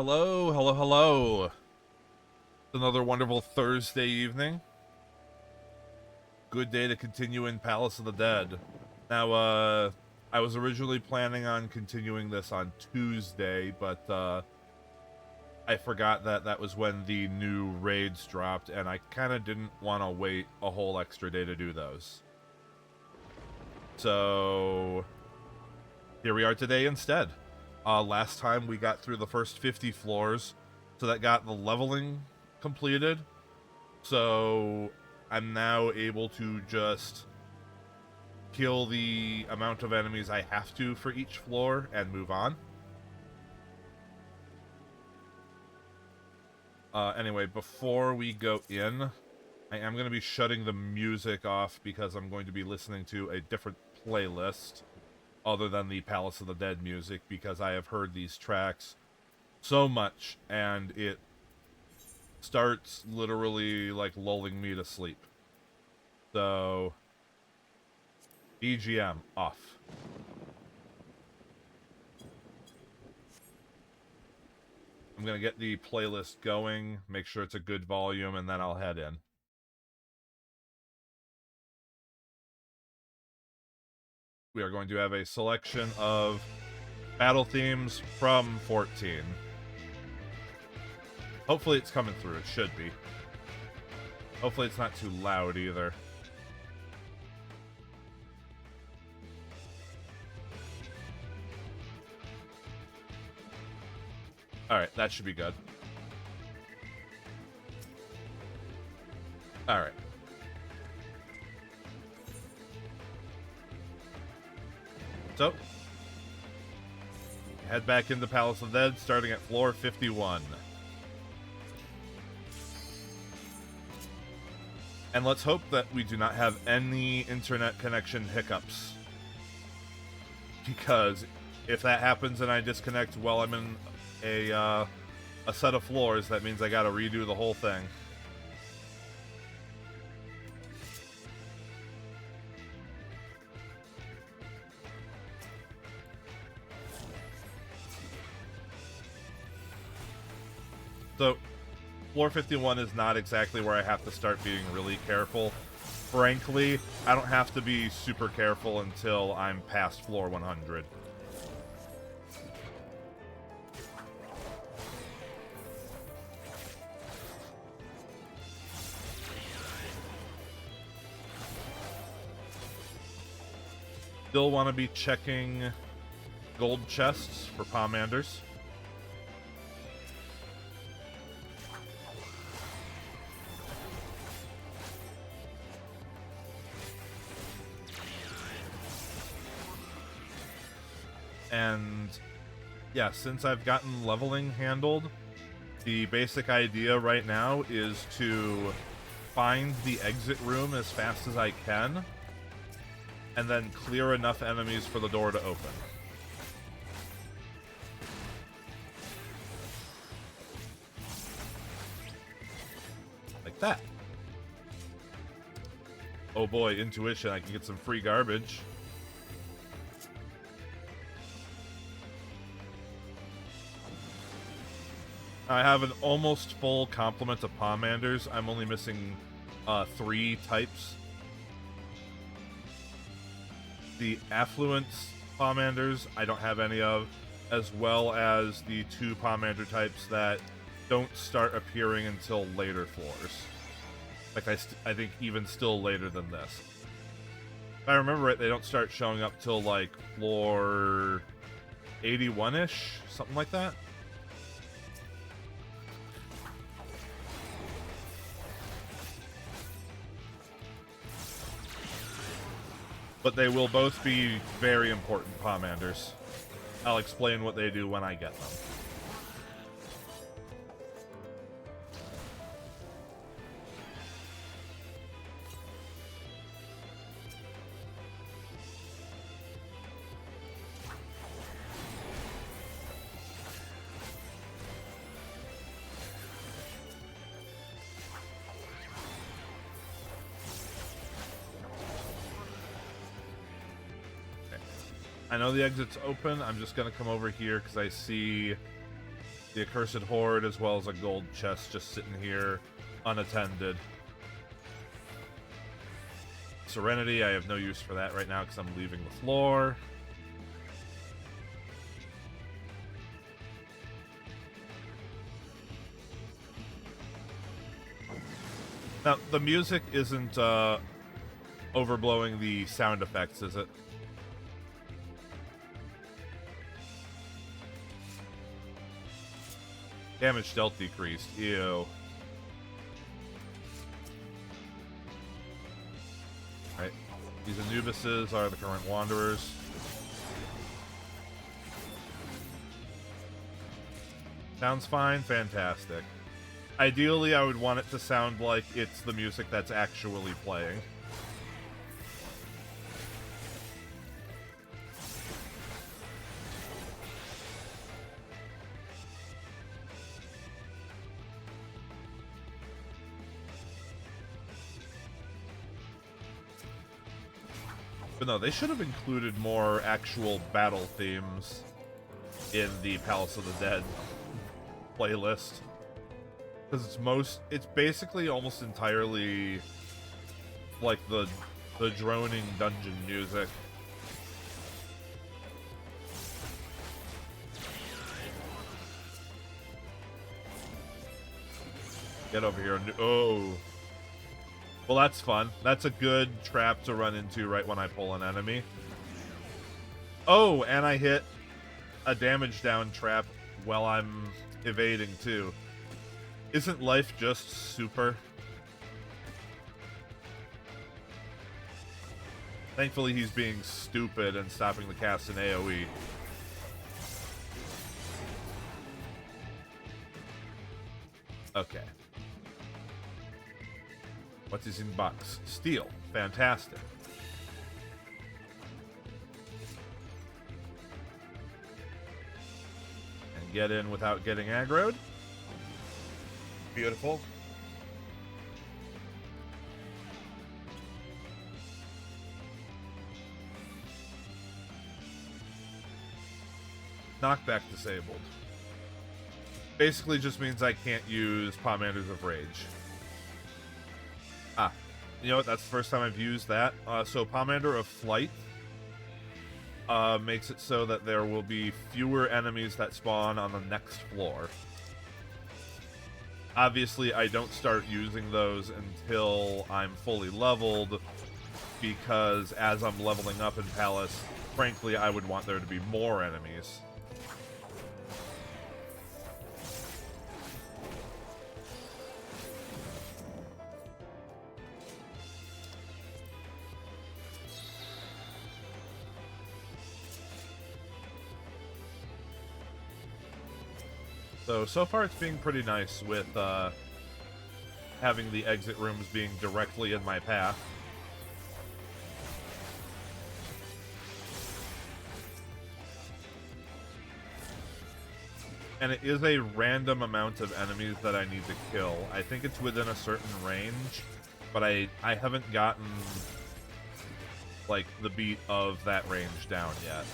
Hello, hello, hello. It's another wonderful Thursday evening. Good day to continue in Palace of the Dead. Now, I was originally planning on continuing this on Tuesday, but, I forgot that that was when the new raids dropped, and I kind of didn't want to wait a whole extra day to do those. So, here we are today instead. Last time we got through the first 50 floors, so that got the leveling completed. So I'm now able to just kill the amount of enemies I have to for each floor and move on. Anyway, before we go in, I am going to be shutting the music off because I'm going to be listening to a different playlist other than the Palace of the Dead music, because I have heard these tracks so much and it starts literally like lulling me to sleep. So BGM off. I'm gonna get the playlist going, make sure it's a good volume, and then I'll head in. We are going to have a selection of battle themes from 14. Hopefully it's coming through. It should be. Hopefully it's not too loud either. Alright, that should be good. Alright. So, head back into Palace of the Dead, starting at floor 51. And let's hope that we do not have any internet connection hiccups. Because if that happens and I disconnect while I'm in a set of floors, that means I gotta redo the whole thing. So, floor 51 is not exactly where I have to start being really careful. Frankly, I don't have to be super careful until I'm past floor 100. Still want to be checking gold chests for Pomanders. And yeah, since I've gotten leveling handled, the basic idea right now is to find the exit room as fast as I can, and then clear enough enemies for the door to open. Like that. Oh boy, intuition, I can get some free garbage. I have an almost full complement of Pomanders. I'm only missing 3 types. The Affluence Pomanders, I don't have any of, as well as the 2 Pomander types that don't start appearing until later floors. Like, I think even still later than this. If I remember right, they don't start showing up till, like, floor 81-ish? Something like that? But they will both be very important Pomanders. I'll explain what they do when I get them. I know the exit's open. I'm just going to come over here because I see the Accursed Horde, as well as a gold chest just sitting here unattended. Serenity, I have no use for that right now because I'm leaving the floor. Now, the music isn't overblowing the sound effects, is it? Damage dealt decreased. Ew. Right. These Anubises are the current Wanderers. Sounds fine. Fantastic. Ideally, I would want it to sound like it's the music that's actually playing. But no, they should have included more actual battle themes in the Palace of the Dead playlist. Because it's basically almost entirely like the droning dungeon music. Get over here. Oh. Well, that's fun. That's a good trap to run into right when I pull an enemy. Oh, and I hit a damage down trap while I'm evading, too. Isn't life just super? Thankfully, he's being stupid and stopping the cast in AoE. Okay. What is in box? Steel. Fantastic. And get in without getting aggroed. Beautiful. Knockback disabled. Basically just means I can't use Pomanders of Rage. Ah, you know what? That's the first time I've used that. So Pomander of Flight makes it so that there will be fewer enemies that spawn on the next floor. Obviously, I don't start using those until I'm fully leveled, because as I'm leveling up in Palace, frankly, I would want there to be more enemies. So far it's being pretty nice with having the exit rooms being directly in my path. And it is a random amount of enemies that I need to kill. I think it's within a certain range, but I haven't gotten, like, the beat of that range down yet.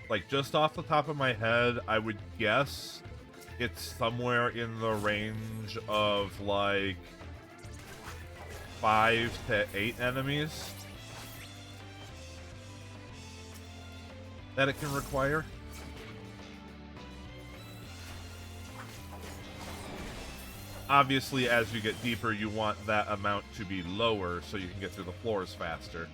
Like, just off the top of my head, I would guess it's somewhere in the range of, like, 5 to 8 enemies that it can require. Obviously, as you get deeper, you want that amount to be lower so you can get through the floors faster.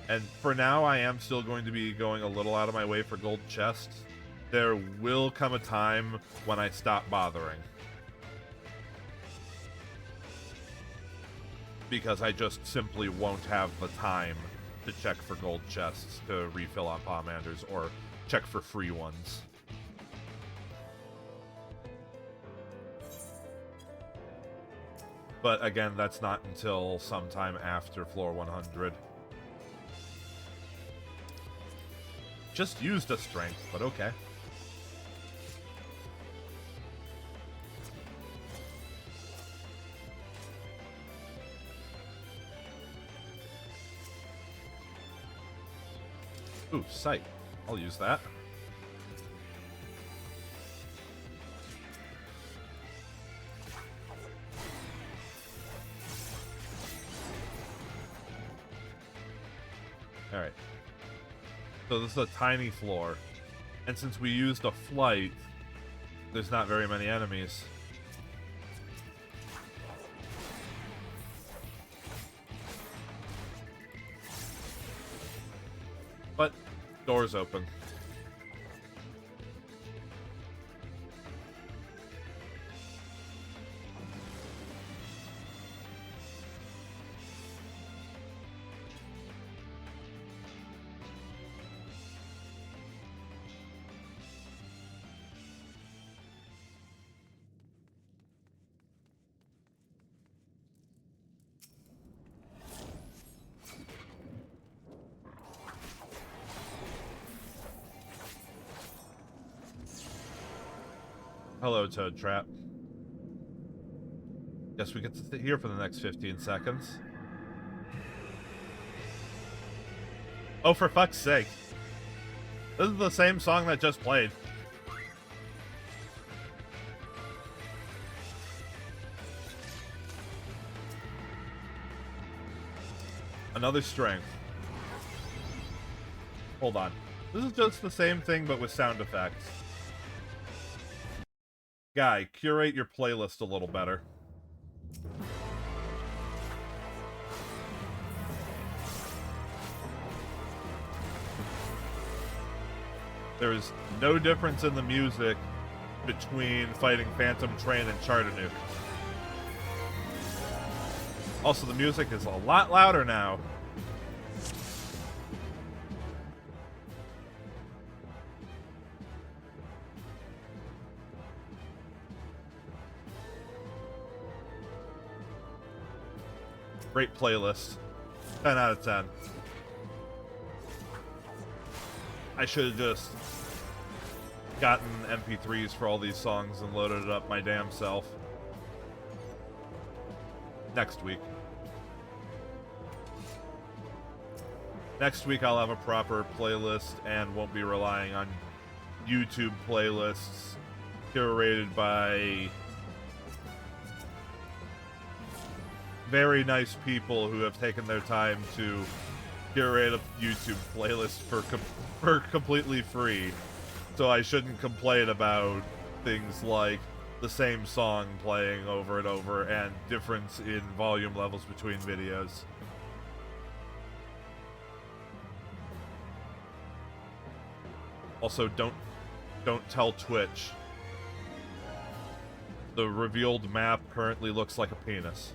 And for now, I am still going to be going a little out of my way for gold chests. There will come a time when I stop bothering. Because I just simply won't have the time to check for gold chests to refill on Pomanders or check for free ones. But again, that's not until sometime after floor 100. Just used a strength, but okay. Ooh, sight. I'll use that. Alright. So this is a tiny floor. And since we used a flight, there's not very many enemies. But doors open. Hello, Toad Trap. Guess we get to sit here for the next 15 seconds. Oh, for fuck's sake. This is the same song that just played. Another strength. Hold on. This is just the same thing, but with sound effects. Guy, curate your playlist a little better. There is no difference in the music between fighting Phantom Train and Chattanooga. Also, the music is a lot louder now. Great playlist. 10 out of 10. I should have just gotten MP3s for all these songs and loaded it up my damn self. Next week. Next week I'll have a proper playlist and won't be relying on YouTube playlists curated by very nice people who have taken their time to curate a YouTube playlist for completely free. So I shouldn't complain about things like the same song playing over and over and difference in volume levels between videos. Also, don't tell Twitch. The revealed map currently looks like a penis.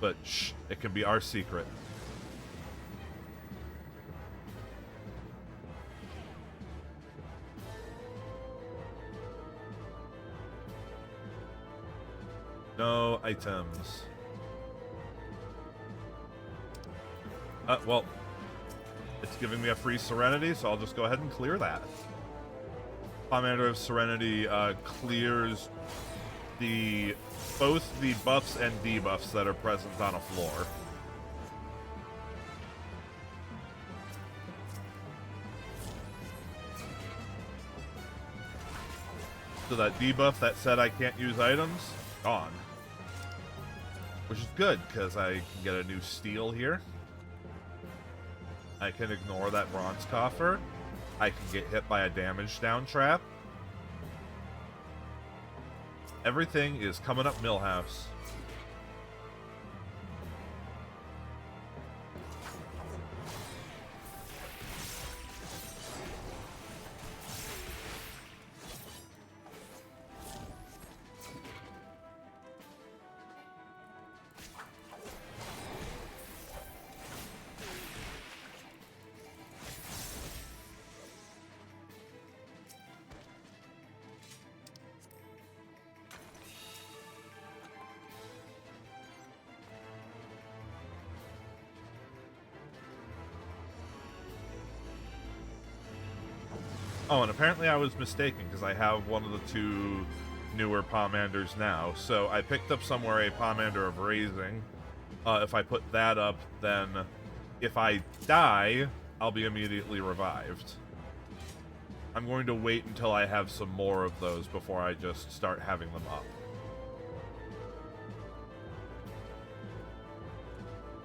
But shh, it can be our secret. No items. Well, it's giving me a free Serenity, so I'll just go ahead and clear that. Commander of Serenity clears both the buffs and debuffs that are present on a floor. So that debuff that said I can't use items, gone. Which is good, because I can get a new steel here. I can ignore that bronze coffer. I can get hit by a damage down trap. Everything is coming up Millhouse. Oh, and apparently I was mistaken, because I have one of the two newer Pomanders now. So I picked up somewhere a Pomander of Raising. If I put that up, then if I die, I'll be immediately revived. I'm going to wait until I have some more of those before I just start having them up.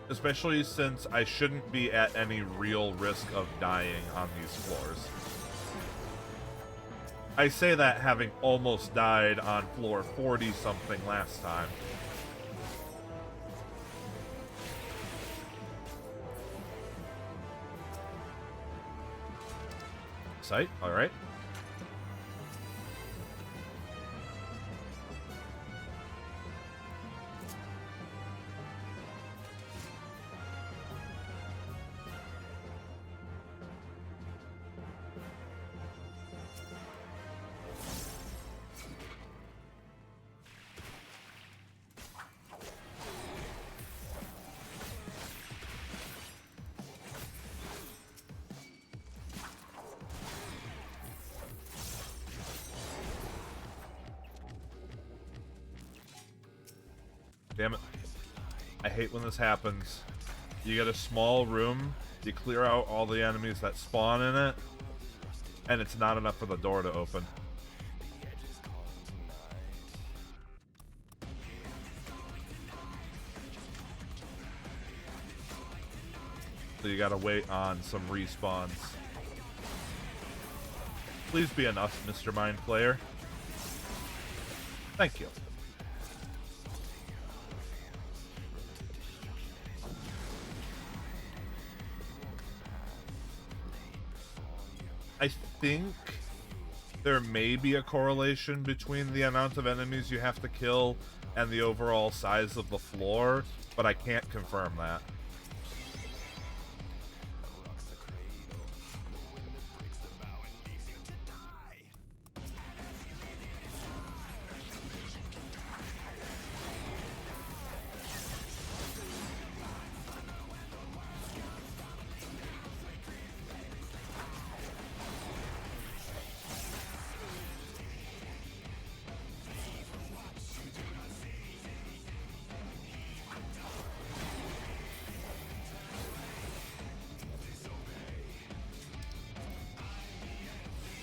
Especially since I shouldn't be at any real risk of dying on these floors. I say that having almost died on floor 40-something last time. Sight, alright. Damn it. I hate when this happens. You get a small room, you clear out all the enemies that spawn in it, and it's not enough for the door to open. So you gotta wait on some respawns. Please be enough, Mr. Mind Player. Thank you. I think there may be a correlation between the amount of enemies you have to kill and the overall size of the floor, but I can't confirm that.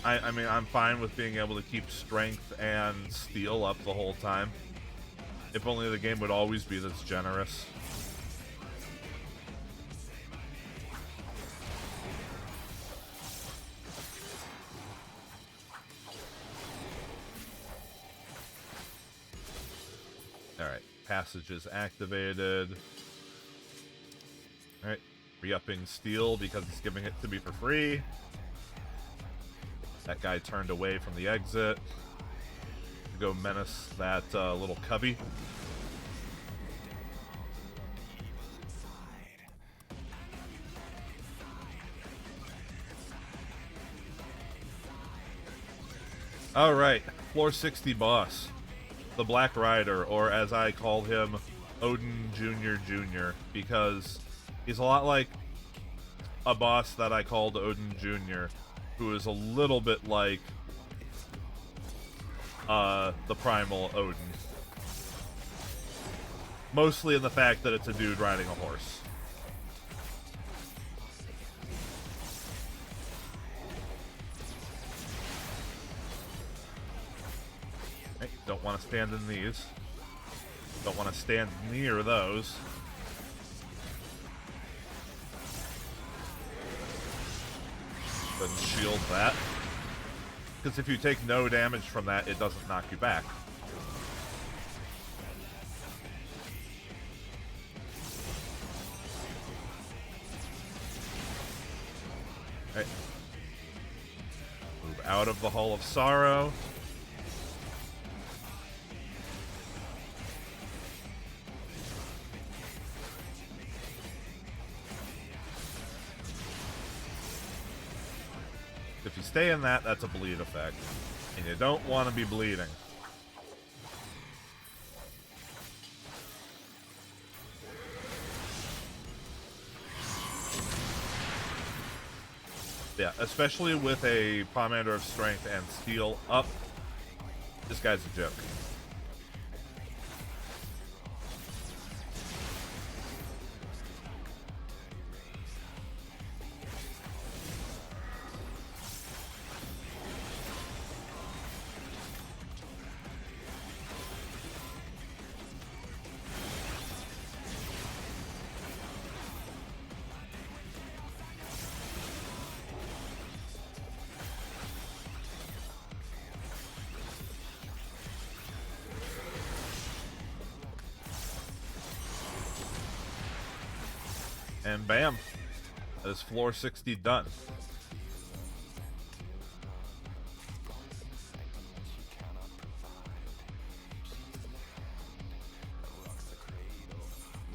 I mean, I'm fine with being able to keep strength and steel up the whole time. If only the game would always be this generous. Alright, passages activated. Alright, re-upping steel because it's giving it to me for free. That guy turned away from the exit to go menace that little cubby. Alright, floor 60 boss. The Black Rider, or as I call him, Odin Jr., because he's a lot like a boss that I called Odin Jr., who is a little bit like the Primal Odin. Mostly in the fact that it's a dude riding a horse. Okay, don't want to stand in these. Don't want to stand near those. And shield that, because if you take no damage from that, it doesn't knock you back. Okay. Move out of the Hall of Sorrow. If you stay in that, that's a bleed effect. And you don't want to be bleeding. Yeah, especially with a Pomander of Strength and Steel up, this guy's a joke. And bam, that is floor 60 done.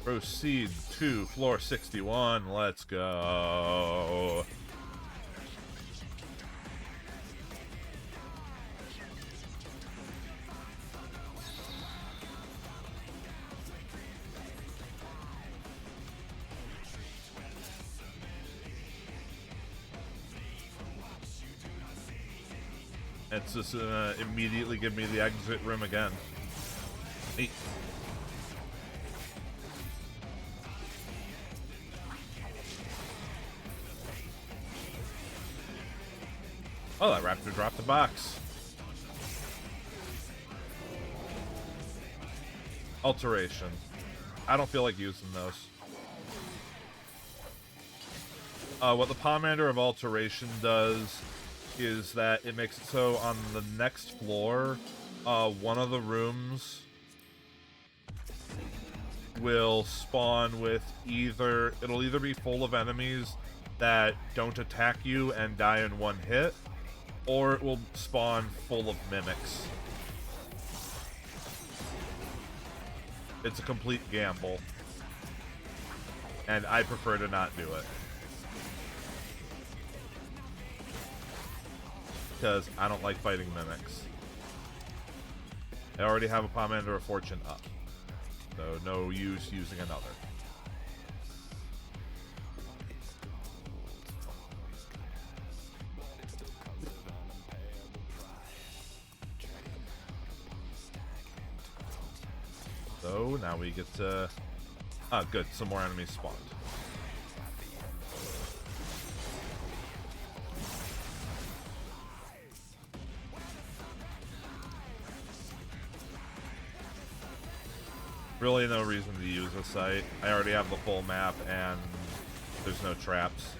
Proceed to floor 61. Let's go. It's just immediately give me the exit room again. Neat. Oh, that raptor dropped the box. Alteration. I don't feel like using those. What the Pomander of Alteration does is that it makes it so on the next floor, one of the rooms will spawn with it'll either be full of enemies that don't attack you and die in one hit, or it will spawn full of mimics. It's a complete gamble, and I prefer to not do it. Because I don't like fighting mimics. I already have a Pomander of Fortune up, so no use using another. So now we get to... Ah, good. Some more enemies spawned. Really no reason to use a site. I already have the full map and there's no traps.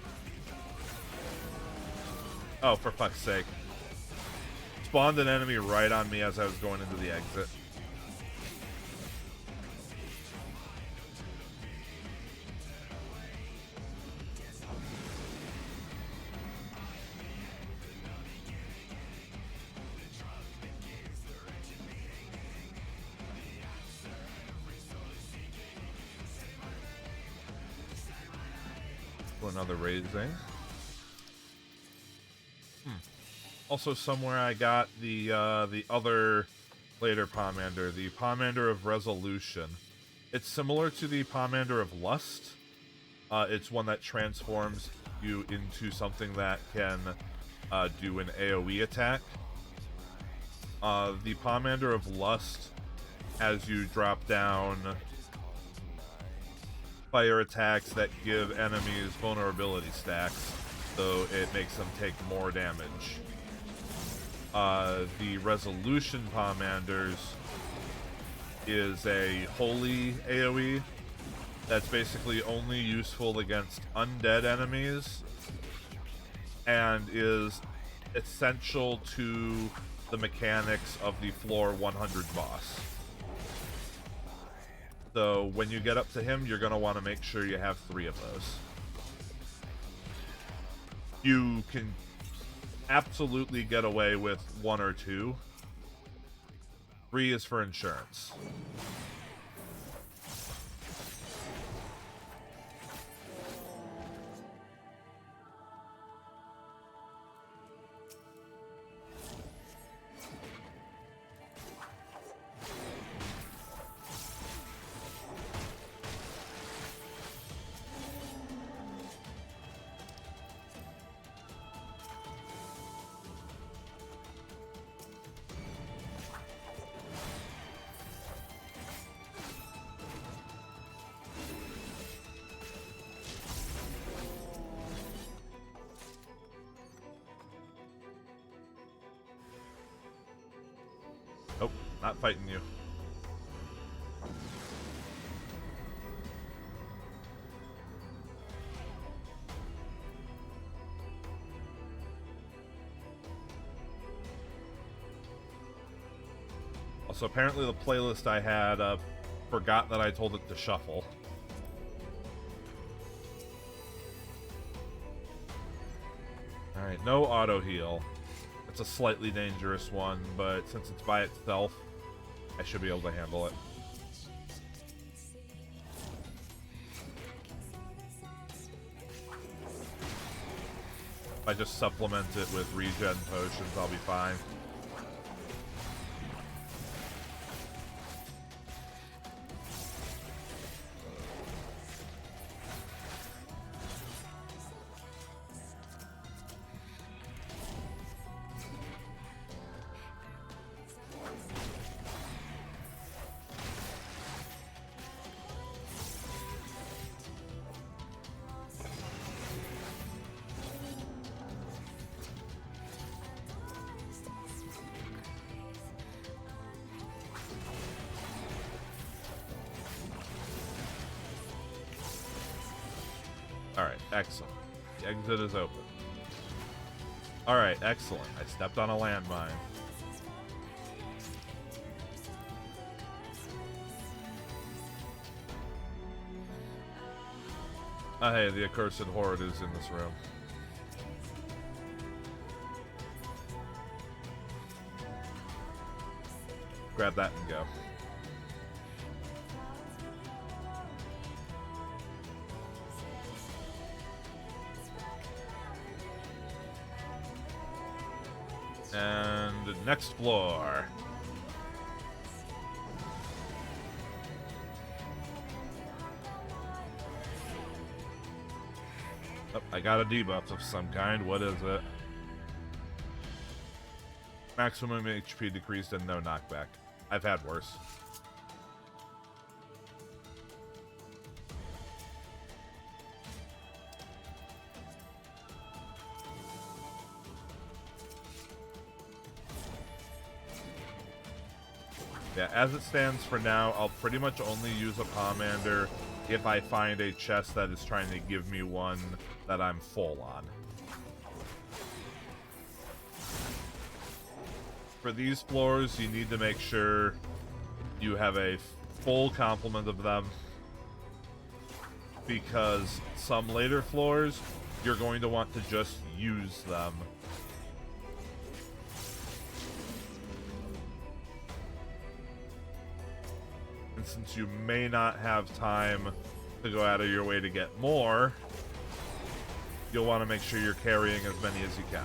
Oh, for fuck's sake. Spawned an enemy right on me as I was going into the exit. Another raising. Also, somewhere I got the other later Pomander, the Pomander of Resolution. It's similar to the Pomander of Lust. It's one that transforms you into something that can do an AoE attack. The Pomander of Lust has you drop down fire attacks that give enemies vulnerability stacks, so it makes them take more damage. The Resolution Pomanders is a holy AoE that's basically only useful against undead enemies and is essential to the mechanics of the floor 100 boss. So when you get up to him, you're going to want to make sure you have 3 of those. You can absolutely get away with 1 or 2. 3 is for insurance. Nope, not fighting you. Also, apparently the playlist I had forgot that I told it to shuffle. Alright, no auto heal. It's a slightly dangerous one, but since it's by itself, I should be able to handle it. If I just supplement it with regen potions, I'll be fine. Alright, excellent. The exit is open. Alright, excellent. I stepped on a landmine. Oh hey, the accursed horde is in this room. Grab that and go. And next floor. Oh, I got a debuff of some kind. What is it? Maximum HP decreased and no knockback. I've had worse. Yeah, as it stands for now, I'll pretty much only use a Pomander if I find a chest that is trying to give me one that I'm full on. For these floors, you need to make sure you have a full complement of them, because some later floors, you're going to want to just use them. And since you may not have time to go out of your way to get more, you'll want to make sure you're carrying as many as you can.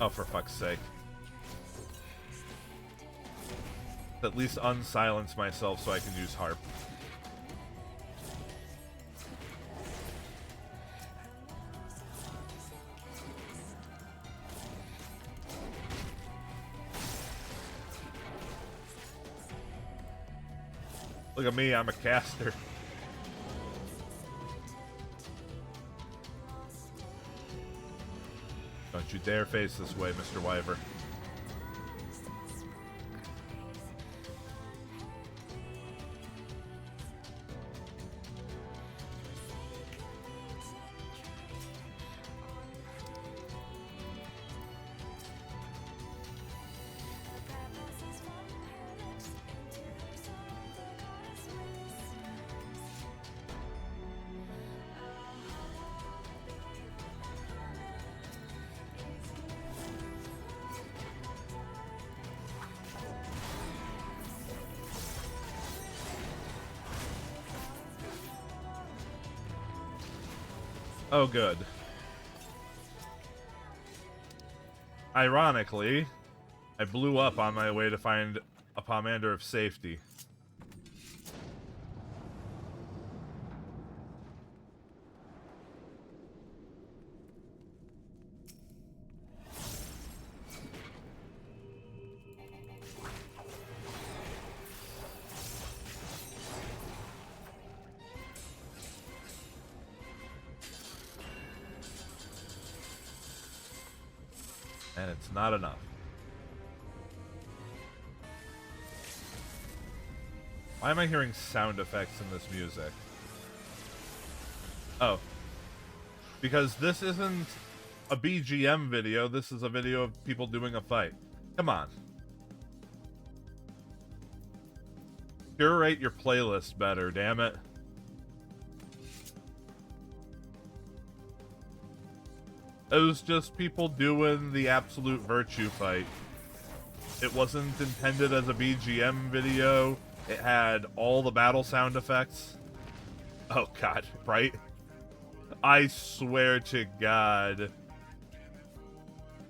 Oh, for fuck's sake. At least unsilence myself so I can use Harp. Look at me, I'm a caster. Don't you dare face this way, Mr. Wyver. Oh, good. Ironically, I blew up on my way to find a Pomander of safety. And it's not enough. Why am I hearing sound effects in this music? Oh. Because this isn't a BGM video. This is a video of people doing a fight. Come on. Curate your playlist better, damn it. It was just people doing the absolute virtue fight. It wasn't intended as a BGM video. It had all the battle sound effects. Oh god, right? I swear to God.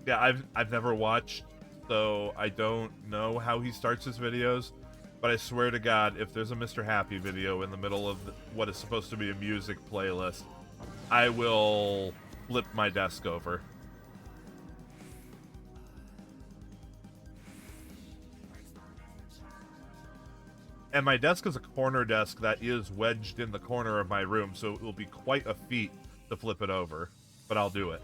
Yeah, I've never watched, so I don't know how he starts his videos. But I swear to God, if there's a Mr. Happy video in the middle of what is supposed to be a music playlist, I will flip my desk over. And my desk is a corner desk that is wedged in the corner of my room, so it will be quite a feat to flip it over. But I'll do it.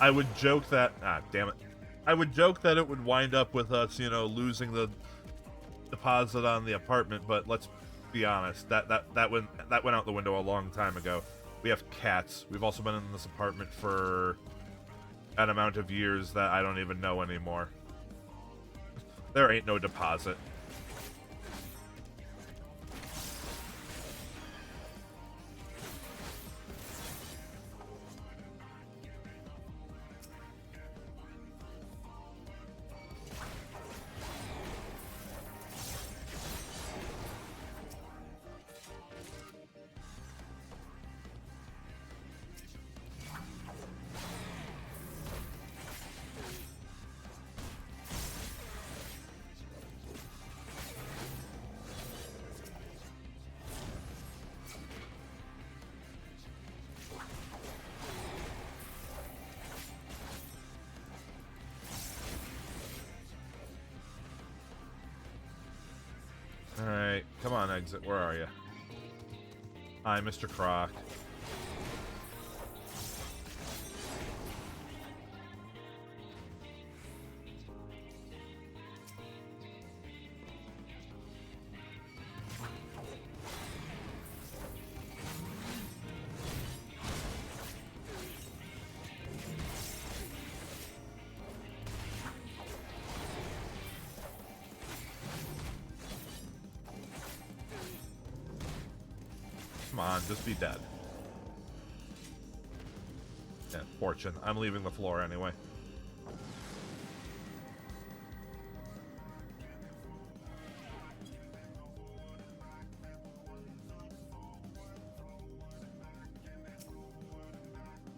I would joke that... Ah, damn it. I would joke that it would wind up with us, you know, losing the deposit on the apartment, but let's be honest. That went out the window a long time ago. We have cats. We've also been in this apartment for an amount of years that I don't even know anymore. There ain't no deposit. Alright, come on, exit. Where are you? Hi, Mr. Croc. Come on, just be dead. Yeah, fortune. I'm leaving the floor anyway.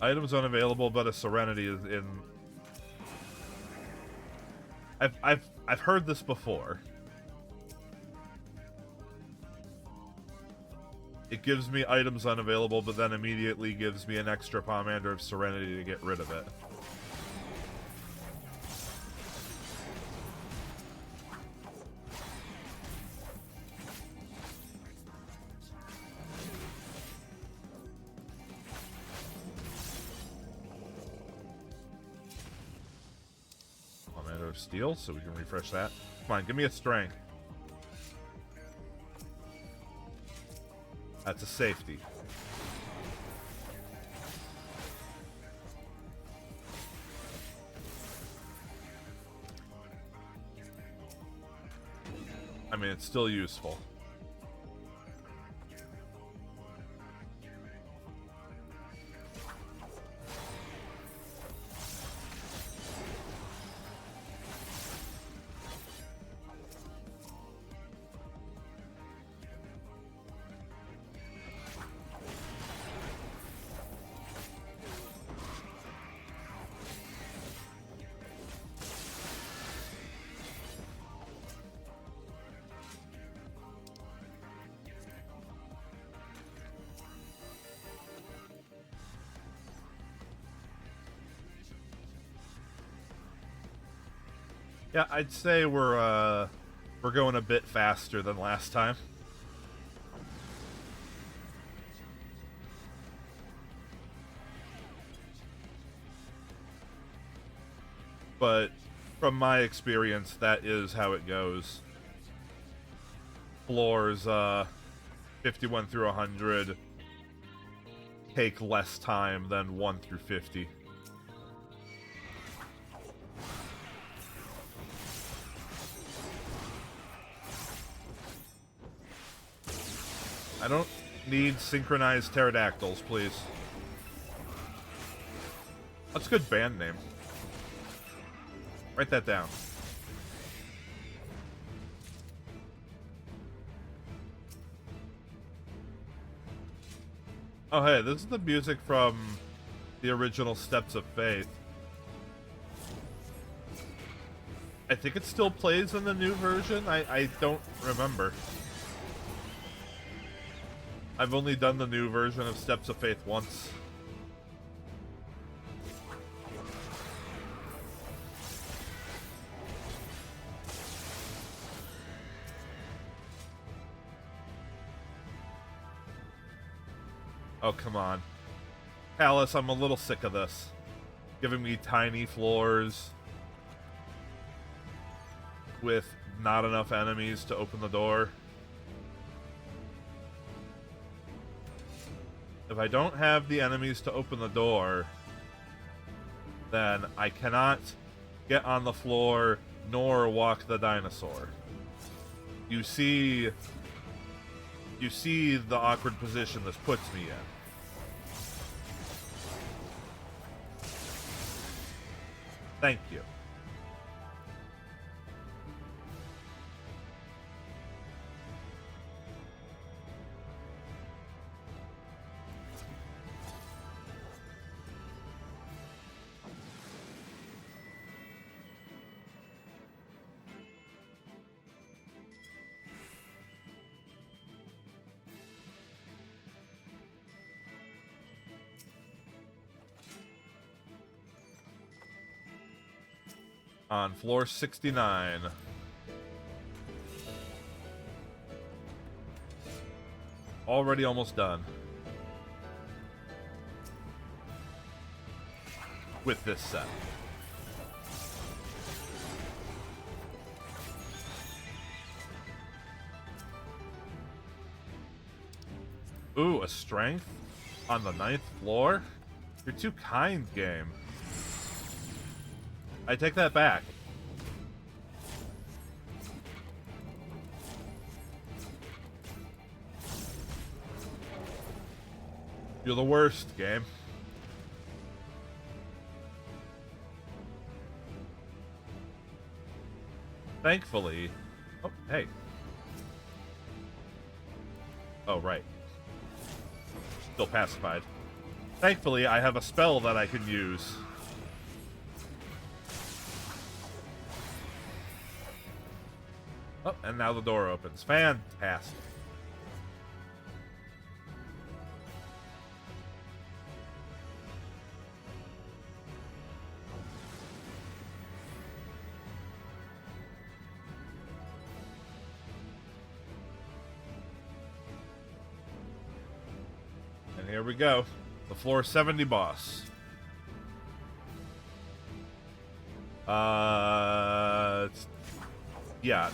Items unavailable, but a Serenity is in... I've heard this before. It gives me items unavailable, but then immediately gives me an extra Pomander of Serenity to get rid of it. Pomander of Steel, so we can refresh that. Come on, give me a Strength. That's a safety. I mean, it's still useful. Yeah, I'd say we're going a bit faster than last time. but from my experience, that is how it goes. Floors 51 through 100 take less time than 1 through 50. I don't need synchronized pterodactyls, please. That's a good band name. Write that down. Oh, hey, this is the music from the original Steps of Faith. I think it still plays in the new version. I don't remember. I've only done the new version of Steps of Faith once. Oh, come on. Alice, I'm a little sick of this. Giving me tiny floors with not enough enemies to open the door. If I don't have the enemies to open the door, then I cannot get on the floor nor walk the dinosaur. You see the awkward position this puts me in. Thank you. On floor 69. Already almost done. With this set. Ooh, a strength on the 9th floor? You're too kind, game. I take that back. You're the worst, game. Thankfully... Oh, hey. Oh, right. Still pacified. Thankfully, I have a spell that I can use. Oh, and now the door opens. Fantastic. And here we go. The floor 70 boss. Yeah,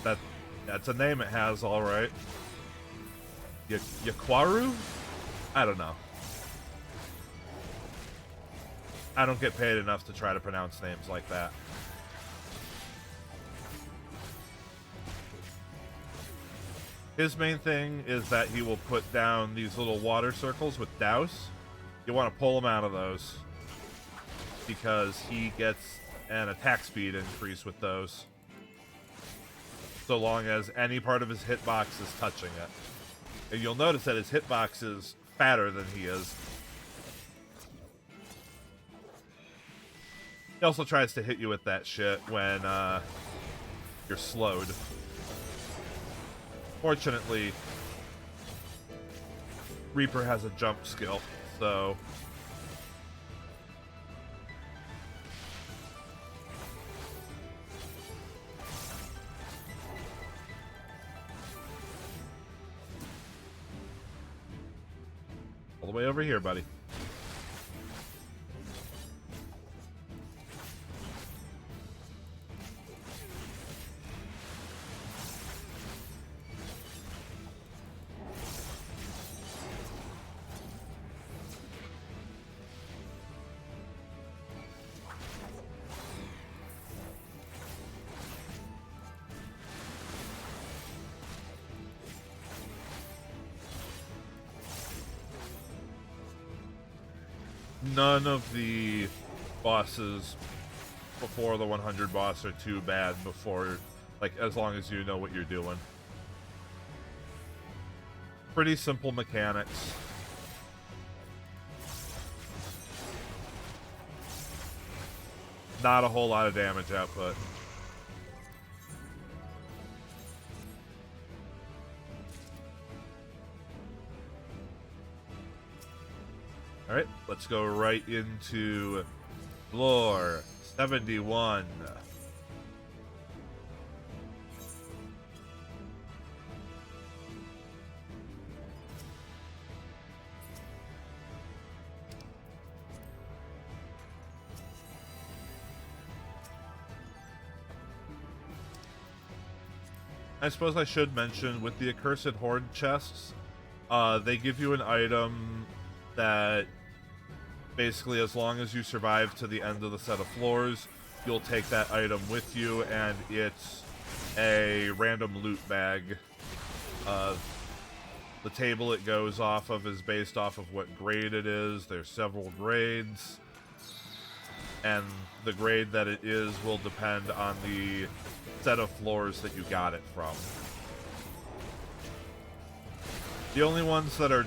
that's a name it has, all right. Yakwaru? I don't know. I don't get paid enough to try to pronounce names like that. His main thing is that he will put down these little water circles with douse. You want to pull him out of those because he gets an attack speed increase with those, so long as any part of his hitbox is touching it. And you'll notice that his hitbox is fatter than he is. He also tries to hit you with that shit when you're slowed. Fortunately, Reaper has a jump skill, so... all the way over here, buddy. none of the bosses before the 100 boss are too bad before, like, as long as you know what you're doing. Pretty simple mechanics. Not a whole lot of damage output. Alright, let's go right into floor 71. I suppose I should mention, with the Accursed Horde chests, they give you an item that basically, as long as you survive to the end of the set of floors, you'll take that item with you, and it's a random loot bag. The table it goes off of is based off of what grade it is. There's several grades, and the grade that it is will depend on the set of floors that you got it from. The only ones that are,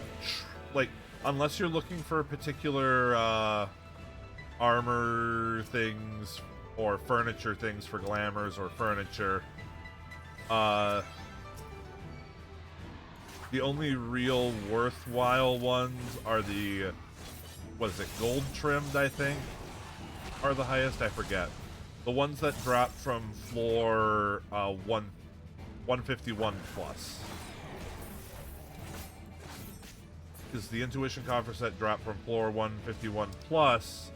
like, unless you're looking for particular armor things or furniture things for glamours or furniture, the only real worthwhile ones are the, what is it, gold trimmed, I think, are the highest, I forget. The ones that drop from floor 151 plus. Because the Intuition Coffer set drop from floor 151 plus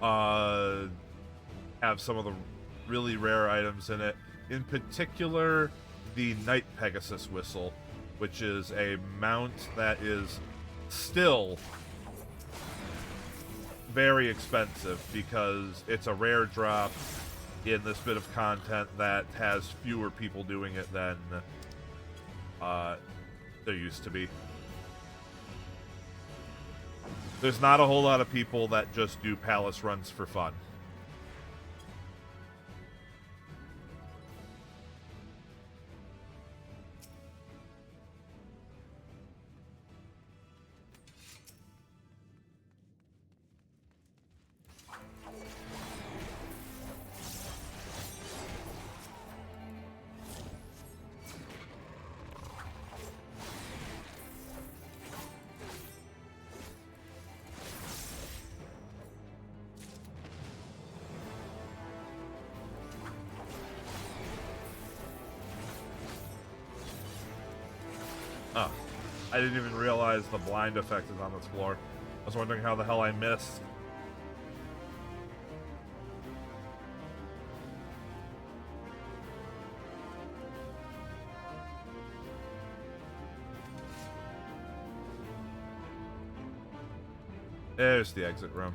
have some of the really rare items in it. In particular, the Night Pegasus Whistle, which is a mount that is still very expensive because it's a rare drop in this bit of content that has fewer people doing it than there used to be. There's not a whole lot of people that just do palace runs for fun. Oh, I didn't even realize the blind effect is on this floor. I was wondering how the hell I missed. There's the exit room.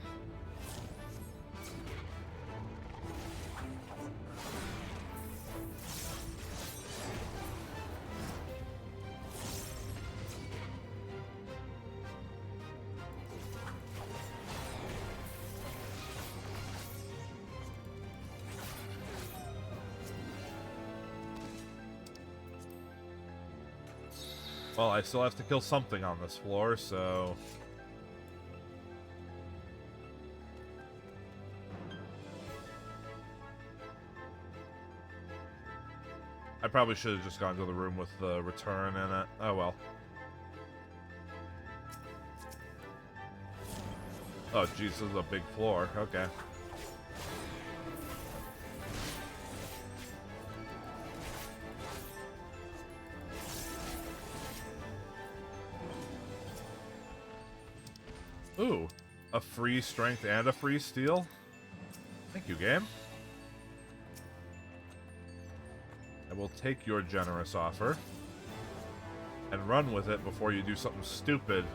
Well, I still have to kill something on this floor, so... I probably should have just gone to the room with the return in it. Oh well. Oh, jeez, this is a big floor. Okay. Ooh, a free strength and a free steel? Thank you, game. I will take your generous offer and run with it before you do something stupid.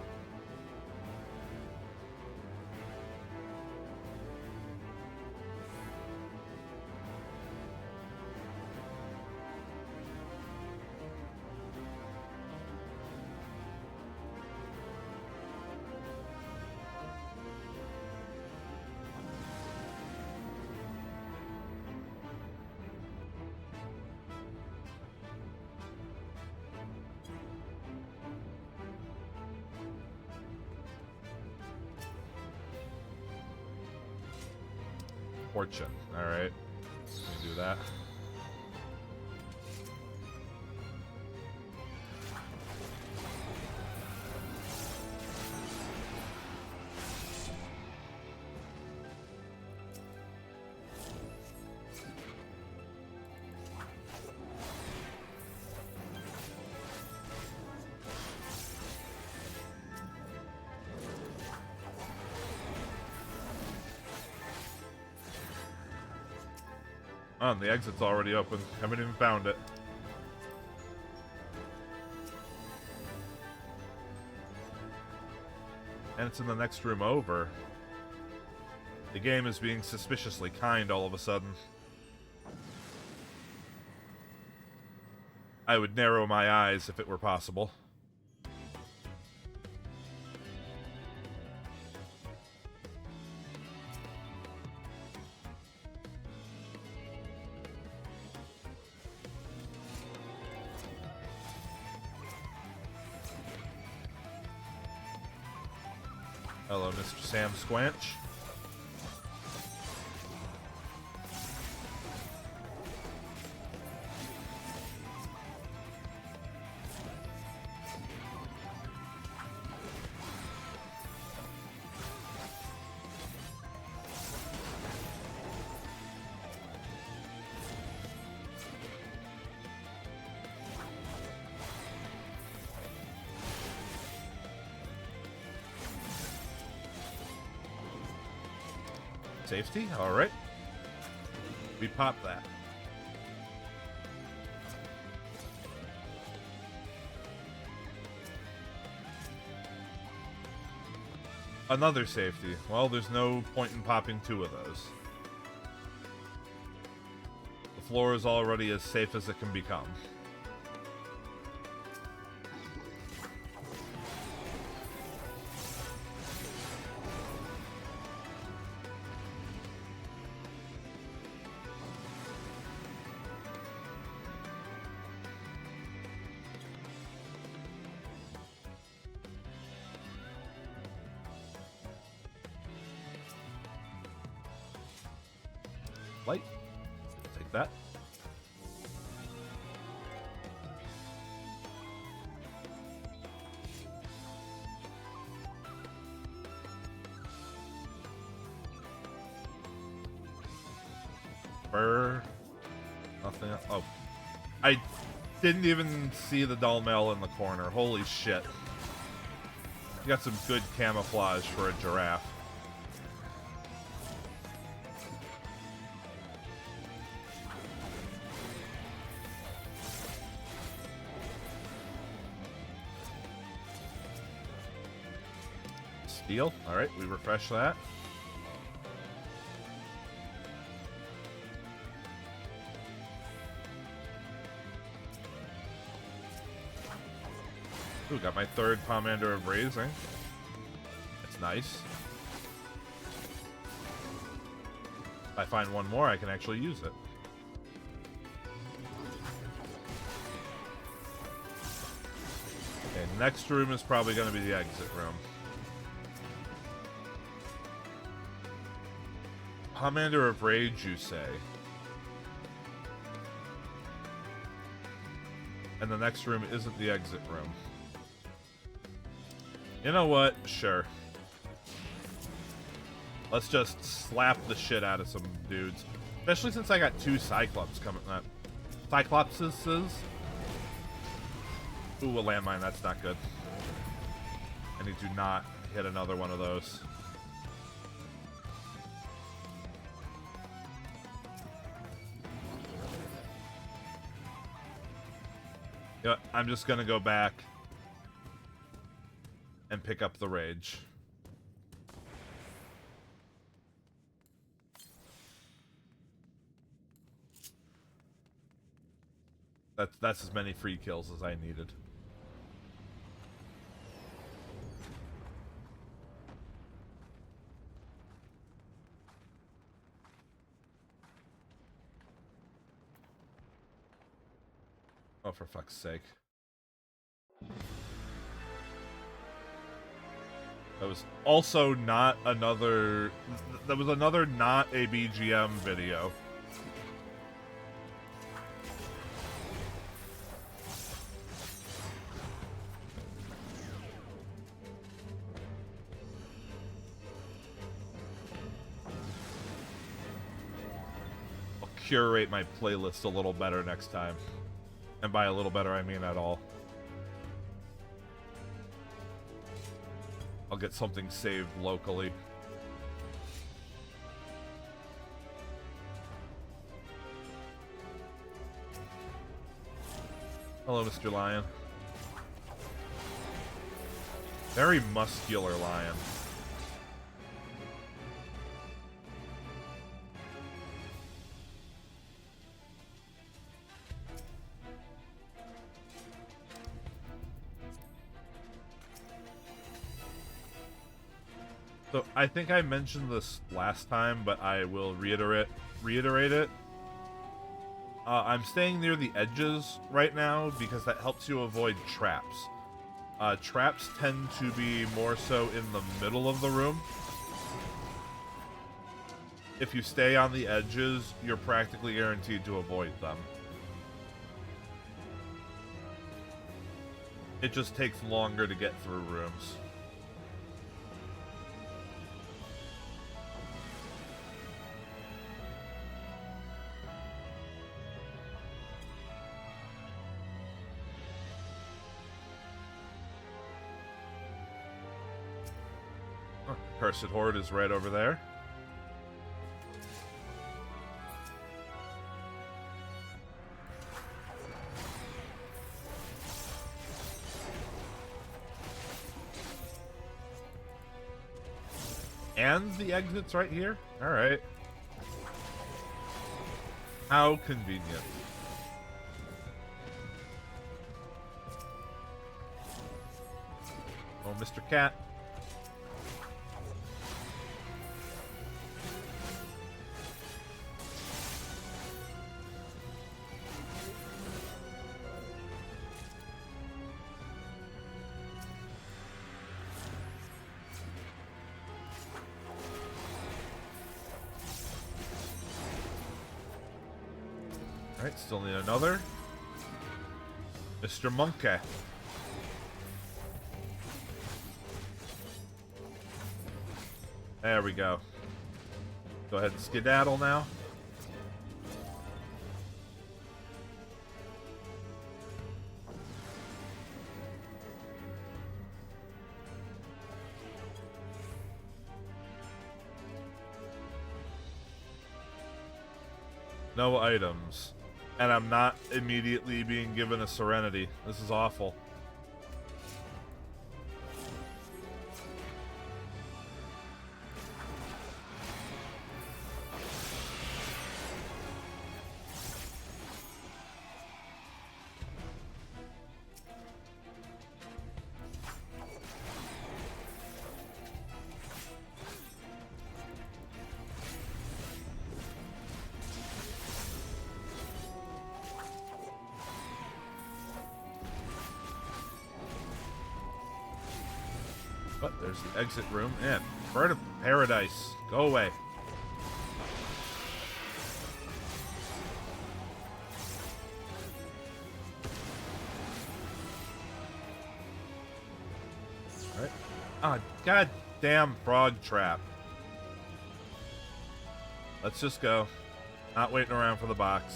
Fortune. Alright. Let me do that. Oh, the exit's already open. Haven't even found it. And it's in the next room over. The game is being suspiciously kind all of a sudden. I would narrow my eyes if it were possible. Hello, Mr. Sam Squanch. Safety? Alright. We pop that. Another safety. Well, there's no point in popping two of those. The floor is already as safe as it can become. Light. Take that. Burr. Nothing else. Oh. I didn't even see the dull mail in the corner. Holy shit. You got some good camouflage for a giraffe. Steel. Alright, we refresh that. Ooh, got my third Pomander of Raising. That's nice. If I find one more, I can actually use it. Okay, next room is probably going to be the exit room. Pomander of Rage, you say? And the next room isn't the exit room. You know what? Sure. Let's just slap the shit out of some dudes. Especially since I got two Cyclops coming up. Cyclopses? Ooh, a landmine. That's not good. I need to not hit another one of those. You know, I'm just gonna go back and pick up the Rage. That's as many free kills as I needed. Oh, for fuck's sake. That was also not another... That was another not a BGM video. I'll curate my playlist a little better next time. And by a little better, I mean at all. I'll get something saved locally. Hello, Mr. Lion. Very muscular lion. So I think I mentioned this last time, but I will reiterate it. I'm staying near the edges right now because that helps you avoid traps. Traps tend to be more so in the middle of the room. If you stay on the edges, you're practically guaranteed to avoid them. It just takes longer to get through rooms. Cursed Horde is right over there. And the exit's right here? Alright. How convenient. Oh, Mr. Cat. Alright, still need another. Mr. Monkey. There we go. Go ahead and skedaddle now. No items. And I'm not immediately being given a Serenity. This is awful. But there's the exit room. And Bird of Paradise. Go away. Alright. Ah, goddamn frog trap. Let's just go. Not waiting around for the box.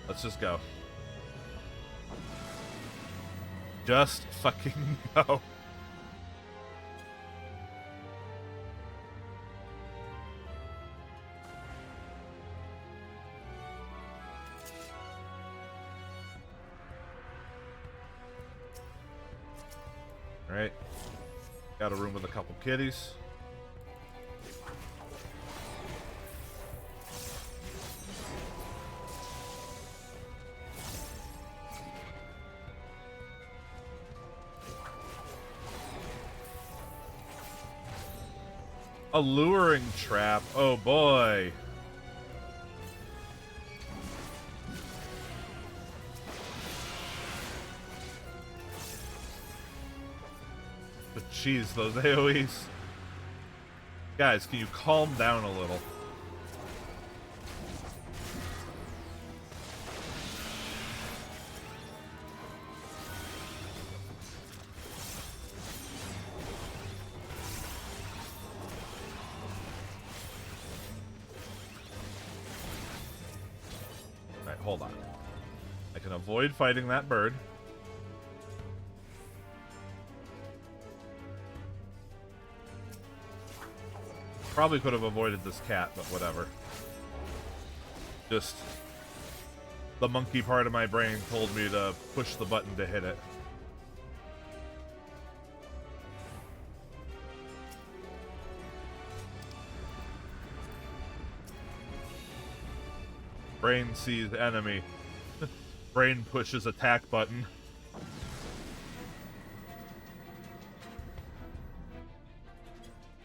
Let's just go. Just fucking go. Alright. Got a room with a couple kitties. A luring trap. Oh boy. But jeez, those AoEs. Guys, can you calm down a little? Alright, hold on. I can avoid fighting that bird. Probably could have avoided this cat, but whatever. Just the monkey part of my brain told me to push the button to hit it. Brain sees enemy. Brain pushes attack button.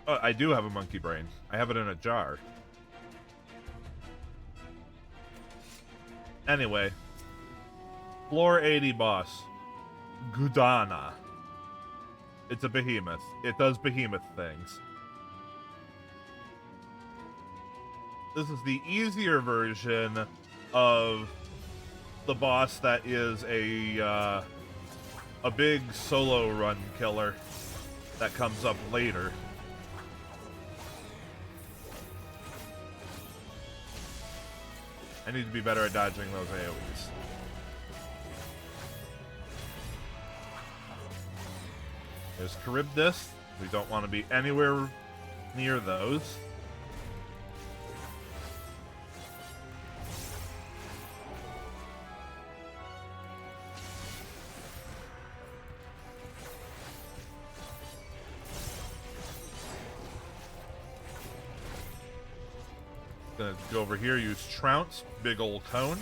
Oh, I do have a monkey brain. I have it in a jar. Anyway. Floor 80 boss. Gudana. It's a behemoth. It does behemoth things. This is the easier version of the boss that is a big solo run killer that comes up later. I need to be better at dodging those AoEs. There's Charybdis. We don't want to be anywhere near those. Gonna go over here, use Trounce, big old cone.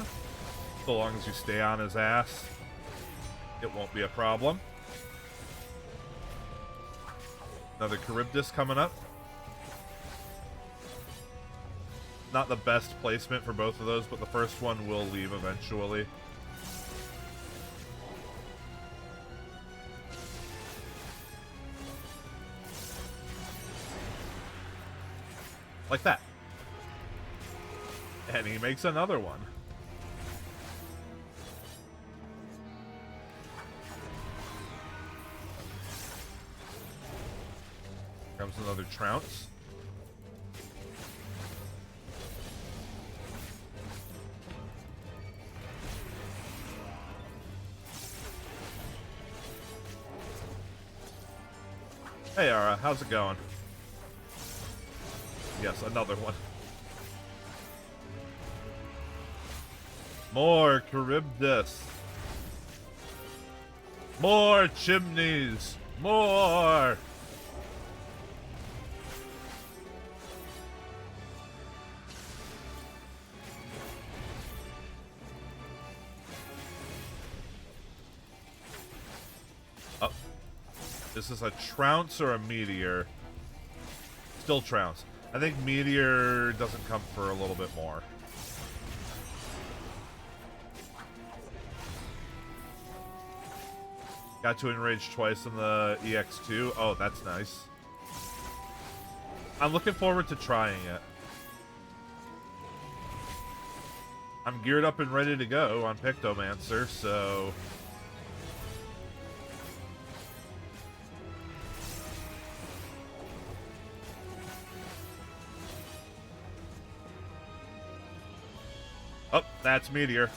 So long as you stay on his ass, it won't be a problem. Another Charybdis coming up. Not the best placement for both of those, but the first one will leave eventually. Like that. And he makes another one. Comes another Trounce. Hey, Ara, how's it going? Yes, another one. More Charybdis. More chimneys. More. Oh. This is a Trounce or a Meteor? Still Trounce. I think Meteor doesn't come for a little bit more. Got to enrage twice in the EX2. Oh, that's nice. I'm looking forward to trying it. I'm geared up and ready to go on Pictomancer, so... Oh, that's Meteor.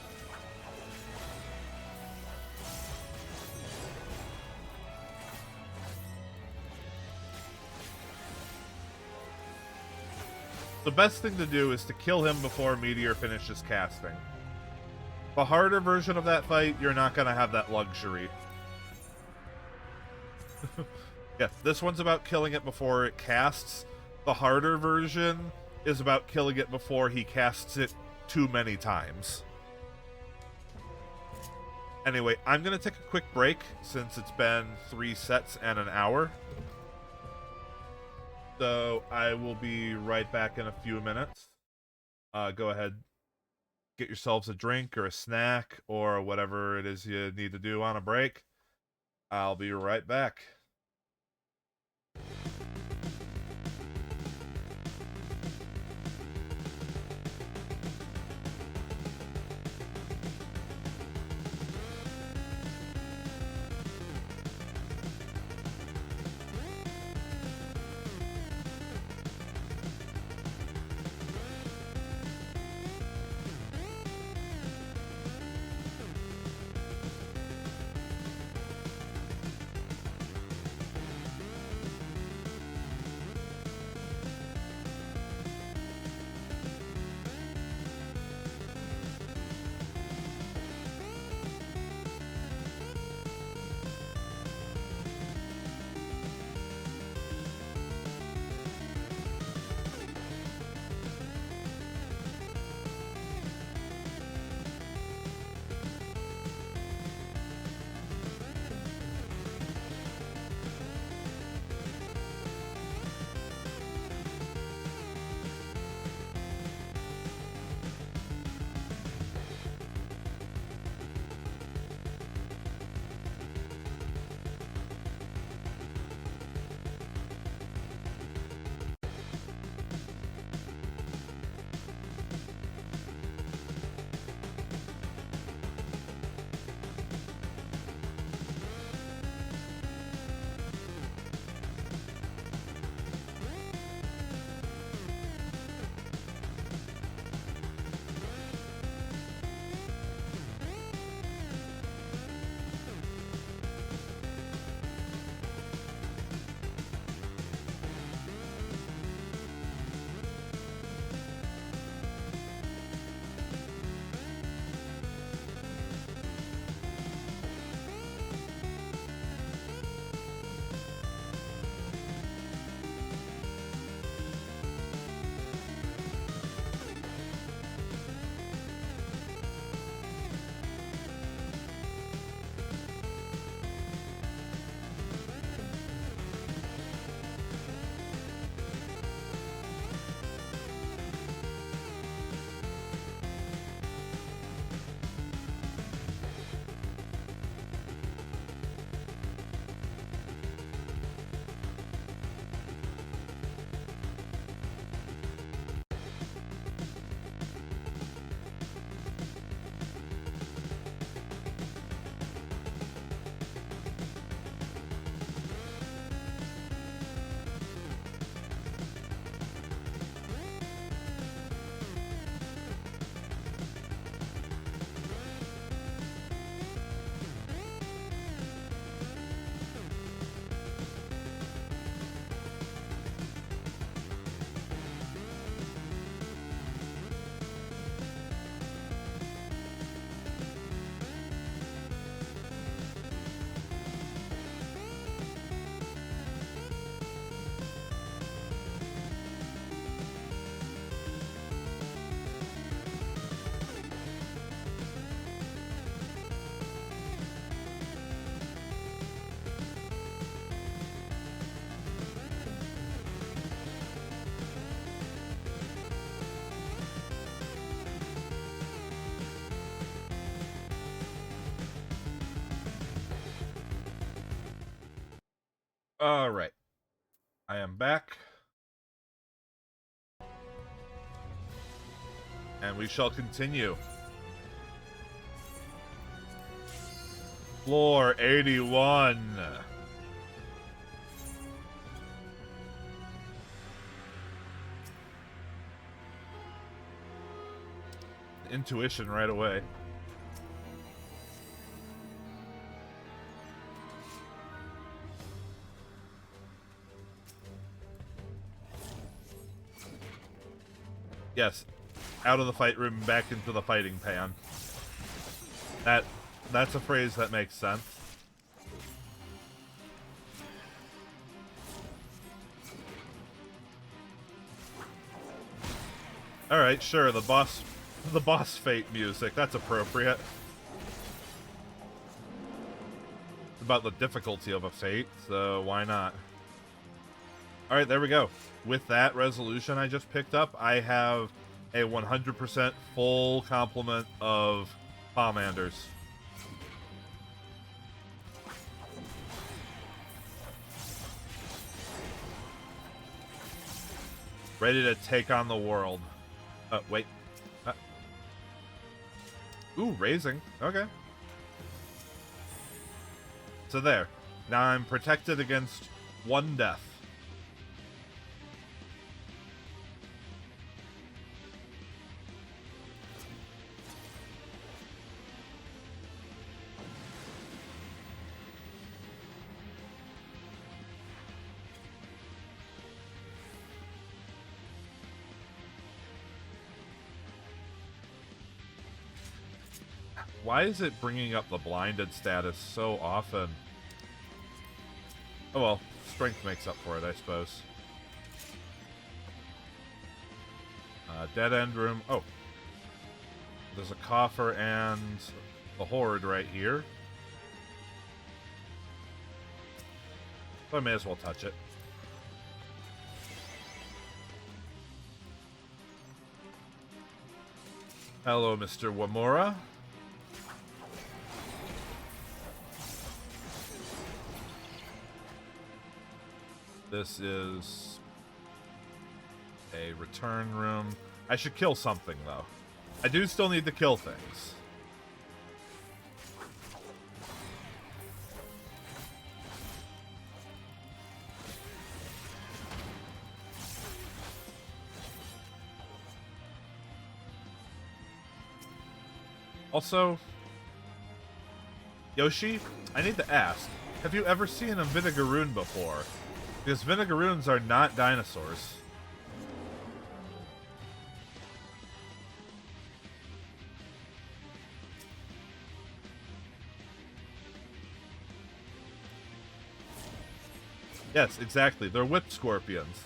The best thing to do is to kill him before Meteor finishes casting. The harder version of that fight, you're not going to have that luxury. Yeah, this one's about killing it before it casts. The harder version is about killing it before he casts it too many times. Anyway, I'm going to take a quick break since it's been 3 sets and an hour. So I will be right back in a few minutes. Go ahead, get yourselves a drink or a snack or whatever it is you need to do on a break. I'll be right back. Alright. I am back. And we shall continue. Floor 81. Intuition right away. Yes, out of the fight room, back into the fighting pan. That's a phrase that makes sense. Alright, sure, the boss fate music, that's appropriate. It's about the difficulty of a fate, so why not? Alright, there we go. With that resolution I just picked up, I have a 100% full complement of Pomanders. Ready to take on the world. Wait. Ooh, raising. Okay. So there. Now I'm protected against one death. Why is it bringing up the blinded status so often? Oh well, strength makes up for it, I suppose. Dead end room. Oh. There's a coffer and the horde right here. So I may as well touch it. Hello, Mr. Wamura. This is a return room. I should kill something, though. I do still need to kill things. Also, Yoshi, I need to ask, have you ever seen a Vinegaroon before? Because Vinegaroons are not dinosaurs. Yes, exactly. They're whip scorpions.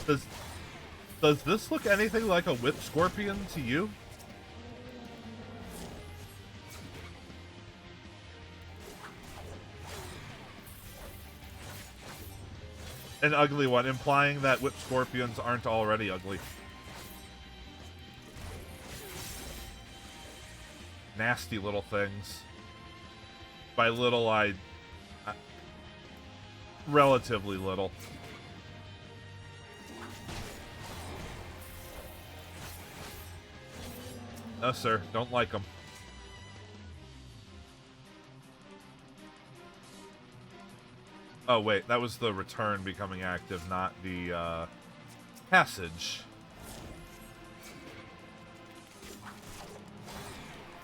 Does this look anything like a whip scorpion to you? An ugly one, implying that whip scorpions aren't already ugly. Nasty little things. By little, I relatively little. No, sir. Don't like them. Oh, wait. That was the return becoming active, not the, passage.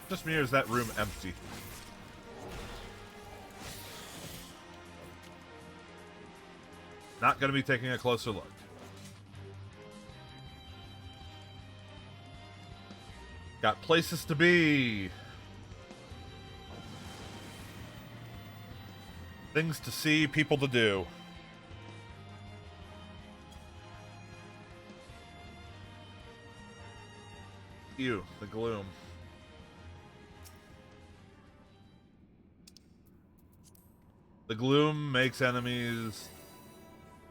Just me, or is that room empty? Not gonna be taking a closer look. Got places to be. Things to see, people to do. Ew, the gloom. The gloom makes enemies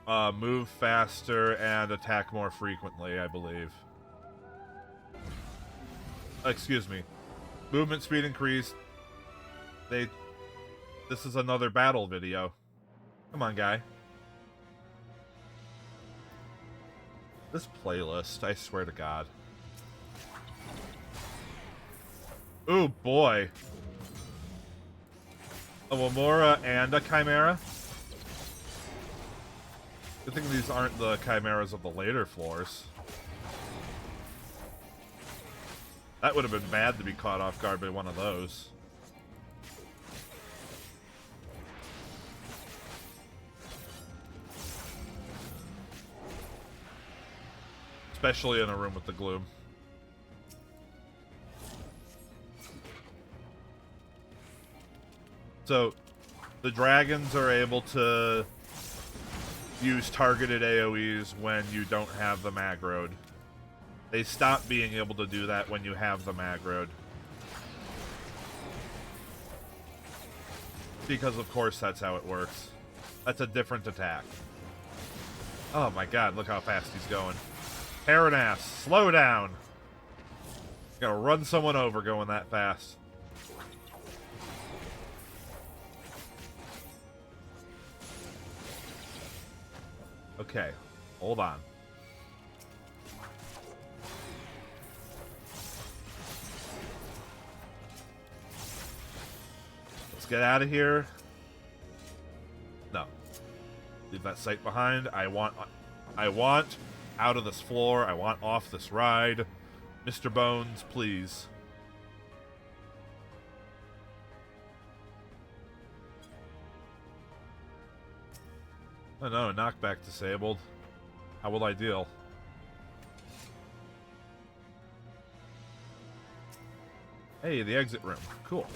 move faster and attack more frequently, I believe. Excuse me. Movement speed increased. This is another battle video. Come on, guy. This playlist, I swear to God. Ooh, boy. A Wamora and a Chimera? Good thing these aren't the Chimeras of the later floors. That would have been bad to be caught off guard by one of those. Especially in a room with the gloom. So, the dragons are able to use targeted AoEs when you don't have them aggroed. They stop being able to do that when you have them aggroed. Because, of course, that's how it works. That's a different attack. Oh my god, look how fast he's going. Paranas, slow down! Gotta run someone over going that fast. Okay, hold on. Let's get out of here. No. Leave that sight behind. I want out of this floor. I want off this ride. Mr. Bones, please. Oh no, knockback disabled. How will I deal? Hey, the exit room. Cool.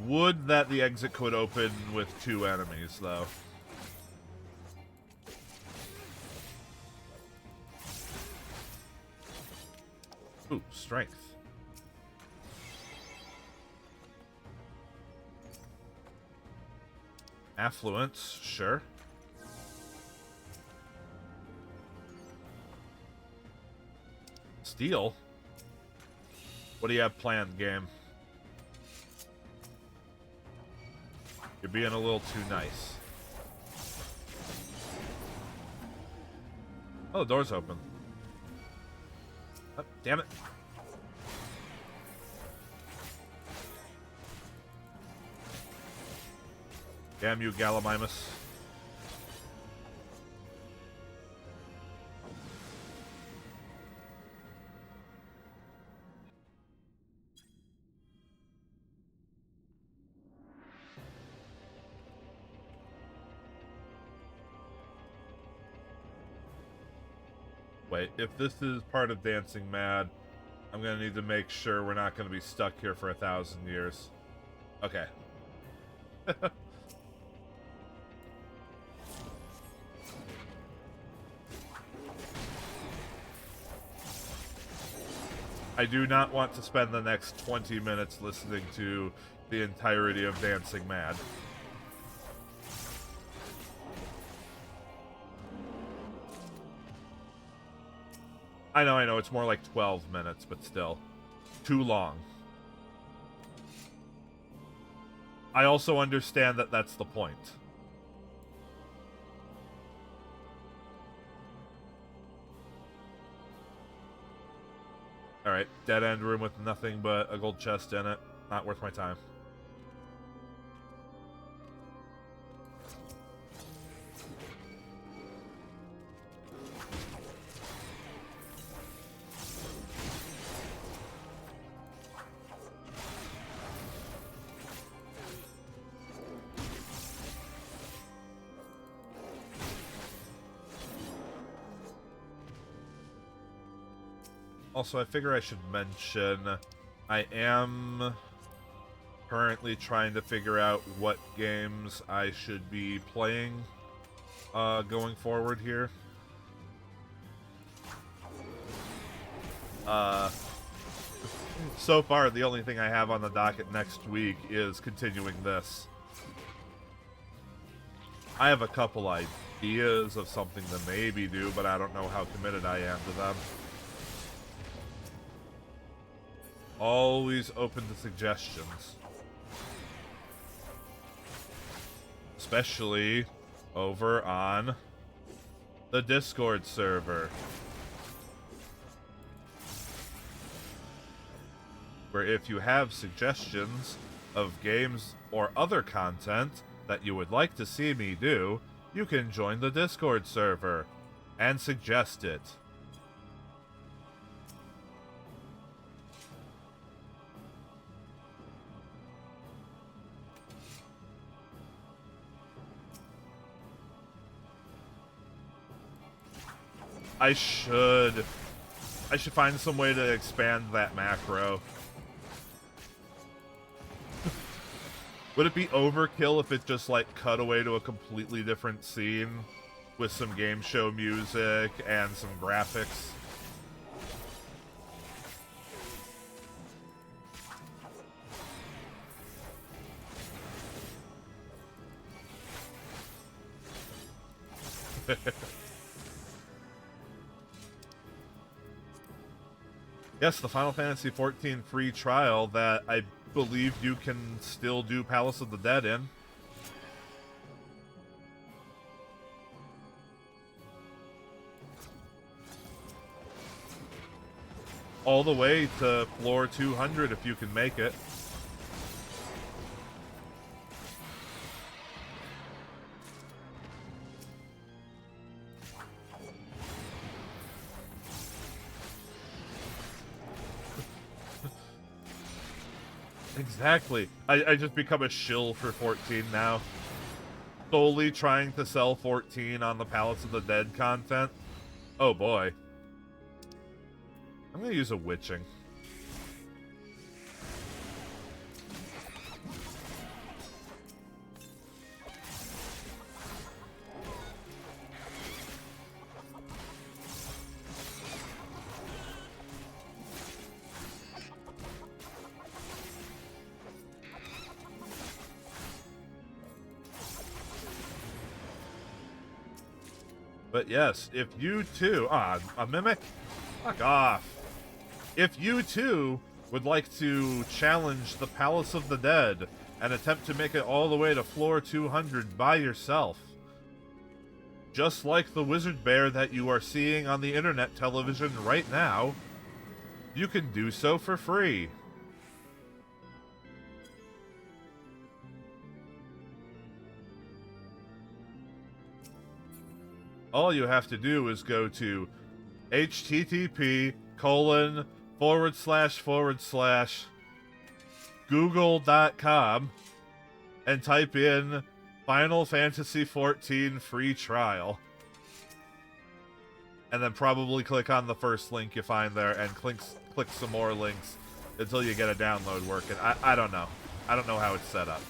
Would that the exit could open with 2 enemies, though. Ooh, strength. Affluence, sure. Steel? What do you have planned, game? You're being a little too nice. Oh, the door's open. Oh, damn it. Damn you, Gallimimus. Wait, if this is part of Dancing Mad, I'm gonna need to make sure we're not gonna be stuck here for 1,000 years. Okay. I do not want to spend the next 20 minutes listening to the entirety of Dancing Mad. I know, it's more like 12 minutes, but still. Too long. I also understand that that's the point. Alright, dead end room with nothing but a gold chest in it. Not worth my time. Also, I figure I should mention, I am currently trying to figure out what games I should be playing going forward here. So far, the only thing I have on the docket next week is continuing this. I have a couple ideas of something to maybe do, but I don't know how committed I am to them. Always open to suggestions. Especially over on the Discord server, where if you have suggestions of games or other content that you would like to see me do, you can join the Discord server and suggest it. I should find some way to expand that macro. Would it be overkill if it just, like, cut away to a completely different scene with some game show music and some graphics? Yes, the Final Fantasy XIV free trial that I believe you can still do Palace of the Dead in. All the way to floor 200 if you can make it. Exactly. I just become a shill for 14 now. Solely trying to sell 14 on the Palace of the Dead content. Oh boy. I'm gonna use a witching. But yes, if you too... a mimic? Fuck off. If you too would like to challenge the Palace of the Dead and attempt to make it all the way to floor 200 by yourself, just like the wizard bear that you are seeing on the internet television right now, you can do so for free. All you have to do is go to http:// and type in Final Fantasy XIV free trial. And then probably click on the first link you find there and click some more links until you get a download working. I don't know. I don't know how it's set up.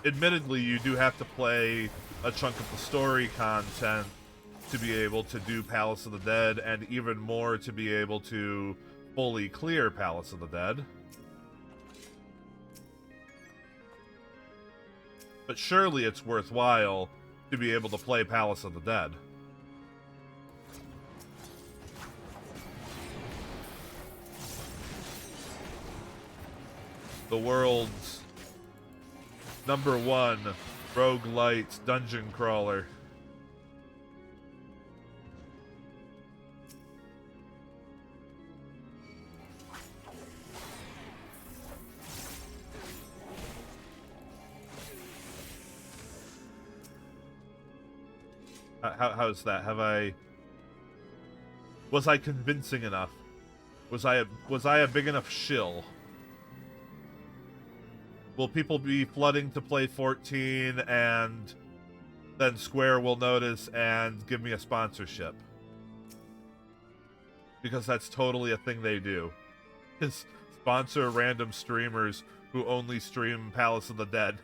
Admittedly, you do have to play a chunk of the story content to be able to do Palace of the Dead, and even more to be able to fully clear Palace of the Dead. But surely it's worthwhile to be able to play Palace of the Dead. The world's #1 roguelite dungeon crawler. How's that? Was I convincing enough? Was I a big enough shill? Will people be flooding to play 14 and then Square will notice and give me a sponsorship? Because that's totally a thing they do. Is sponsor random streamers who only stream Palace of the Dead.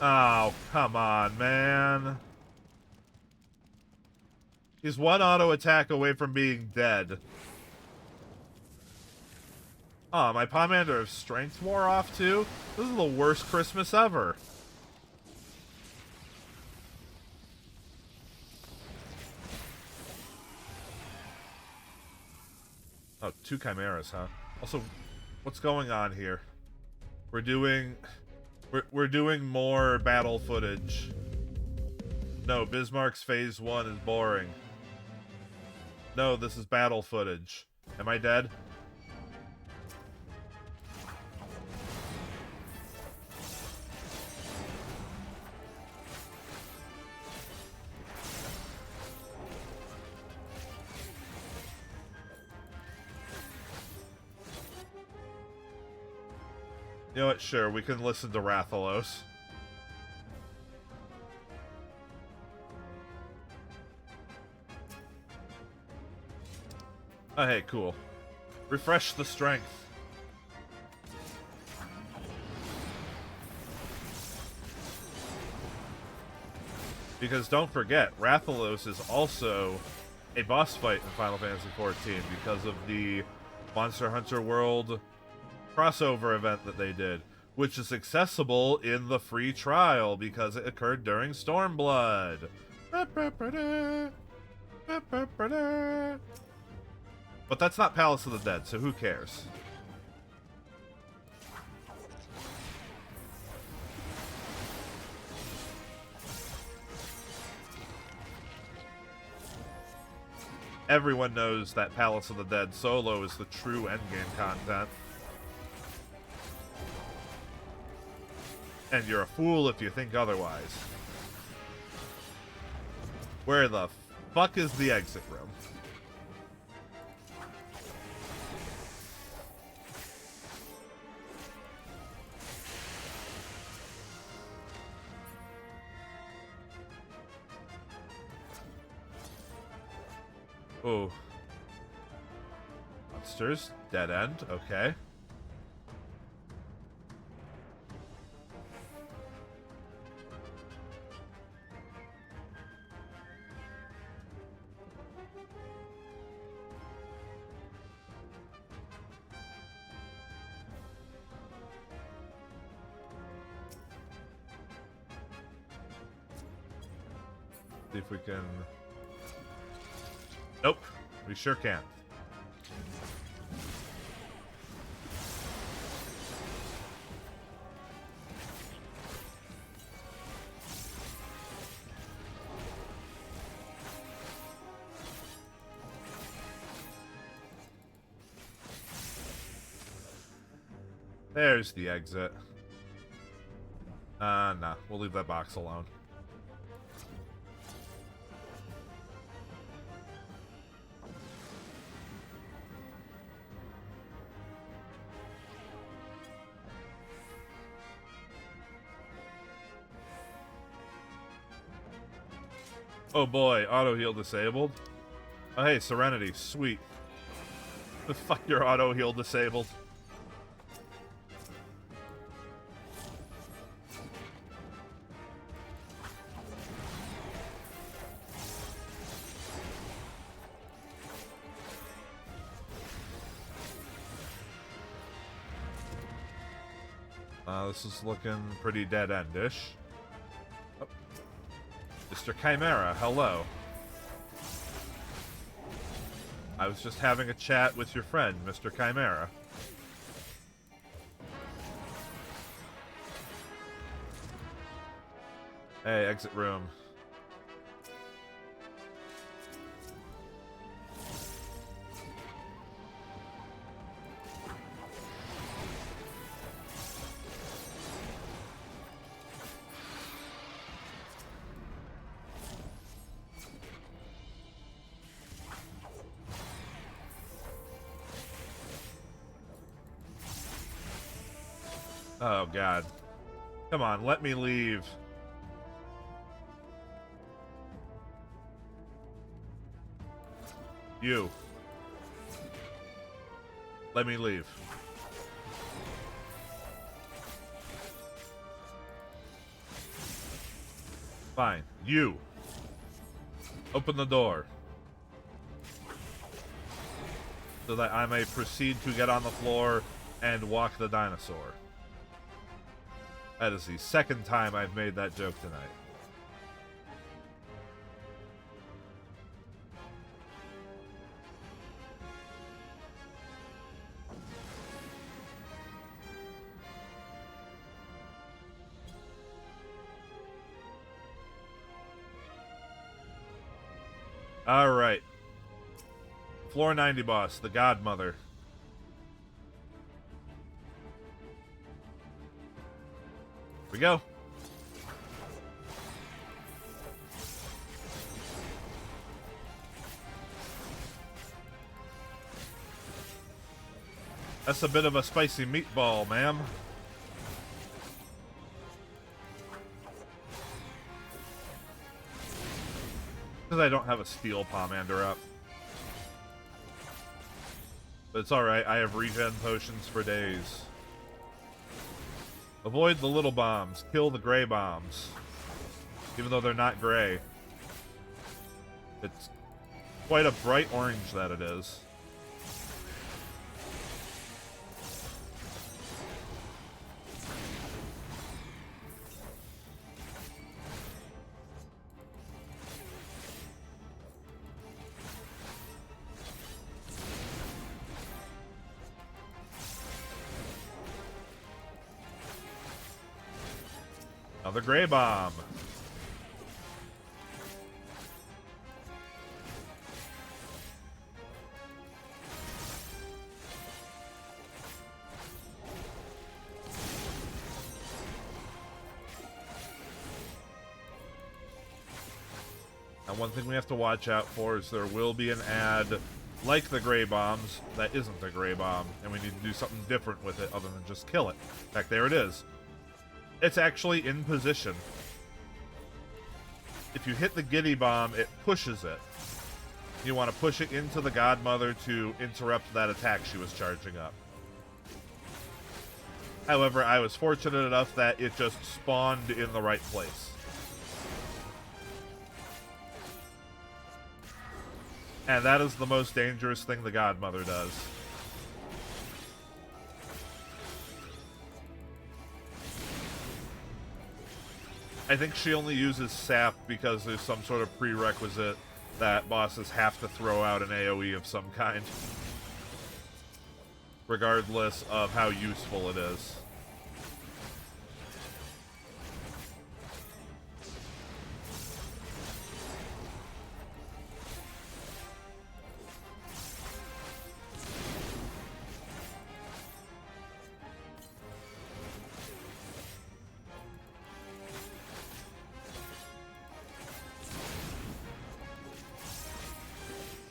Oh, come on, man. He's one auto attack away from being dead. Oh, my Pomander of Strength wore off too? This is the worst Christmas ever. Oh, 2 Chimeras, huh? Also, what's going on here? We're doing more battle footage. No, Bismarck's Phase 1 is boring. No, this is battle footage. Am I dead? You know what? Sure, we can listen to Rathalos. Oh, hey, cool. Refresh the strength. Because don't forget, Rathalos is also a boss fight in Final Fantasy XIV because of the Monster Hunter World crossover event that they did, which is accessible in the free trial because it occurred during Stormblood. But that's not Palace of the Dead, so who cares? Everyone knows that Palace of the Dead solo is the true endgame content. And you're a fool if you think otherwise. Where the fuck is the exit room? Oh. Monsters. Dead end. Okay. See if we can... Nope. We sure can't. There's the exit. Nah. We'll leave that box alone. Oh boy, auto heal disabled. Oh hey, Serenity, sweet. The fuck your auto heal disabled. This is looking pretty dead-endish. Oh. Mr. Chimera, hello. I was just having a chat with your friend, Mr. Chimera. Hey, exit room. Oh, God. Come on, let me leave. You. Let me leave. Fine. You. Open the door. So that I may proceed to get on the floor and walk the dinosaur. That is the second time I've made that joke tonight. Alright. Floor 90 boss, the Godmother. Here we go. That's a bit of a spicy meatball, ma'am. Because I don't have a steel pomander up. But it's alright, I have regen potions for days. Avoid the little bombs. Kill the gray bombs. Even though they're not gray. It's quite a bright orange that it is. Another gray bomb. Now, one thing we have to watch out for is there will be an ad like the gray bombs that isn't a gray bomb, and we need to do something different with it other than just kill it. In fact, there it is. It's actually in position. If you hit the giddy bomb, it pushes it. You want to push it into the Godmother to interrupt that attack she was charging up. However, I was fortunate enough that it just spawned in the right place. And that is the most dangerous thing the Godmother does. I think she only uses sap because there's some sort of prerequisite that bosses have to throw out an AoE of some kind. Regardless of how useful it is.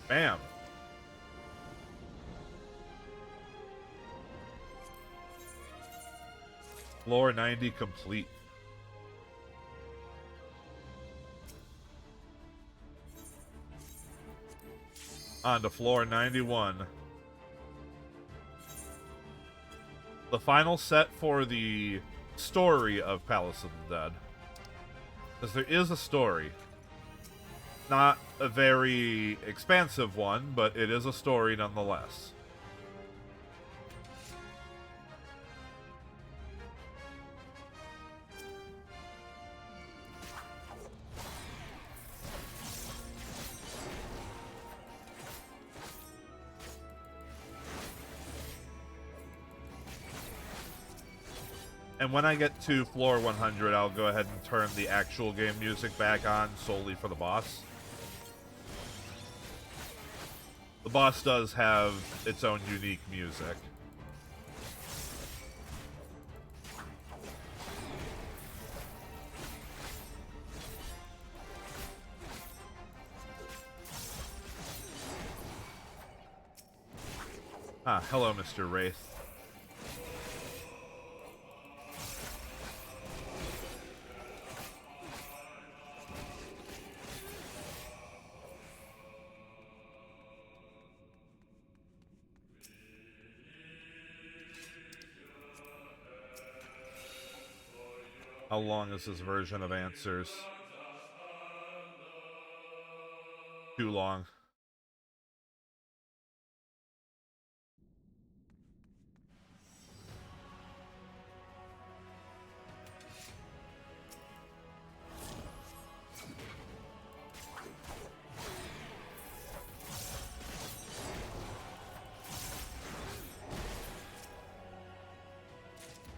Bam. Floor 90 complete. On to floor 91. The final set for the story of Palace of the Dead. Because there is a story. Not a very expansive one, but it is a story nonetheless. And when I get to floor 100, I'll go ahead and turn the actual game music back on solely for the boss. The boss does have its own unique music. Ah, hello, Mr. Wraith. How long is this version of Answers? too long.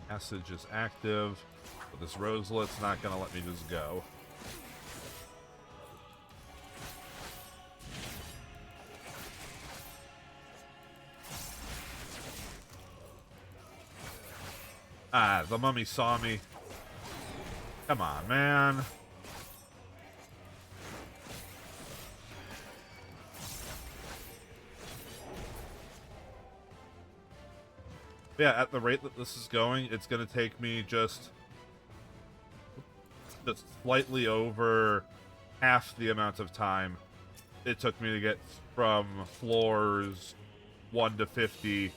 Passage is active, but this roselet's not gonna let me just go. Ah, the mummy saw me. Come on, man. Yeah, at the rate that this is going, it's going to take me just slightly over half the amount of time it took me to get from floors 1 to 50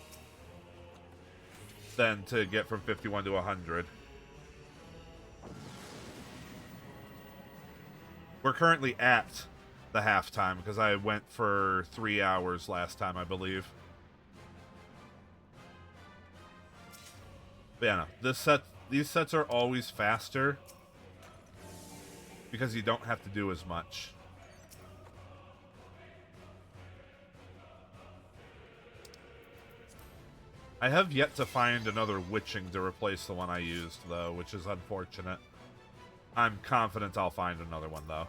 than to get from 51 to 100. We're currently at the halftime because I went for 3 hours last time, I believe. But yeah, no, these sets are always faster because you don't have to do as much. I have yet to find another witching to replace the one I used, though, which is unfortunate. I'm confident I'll find another one, though.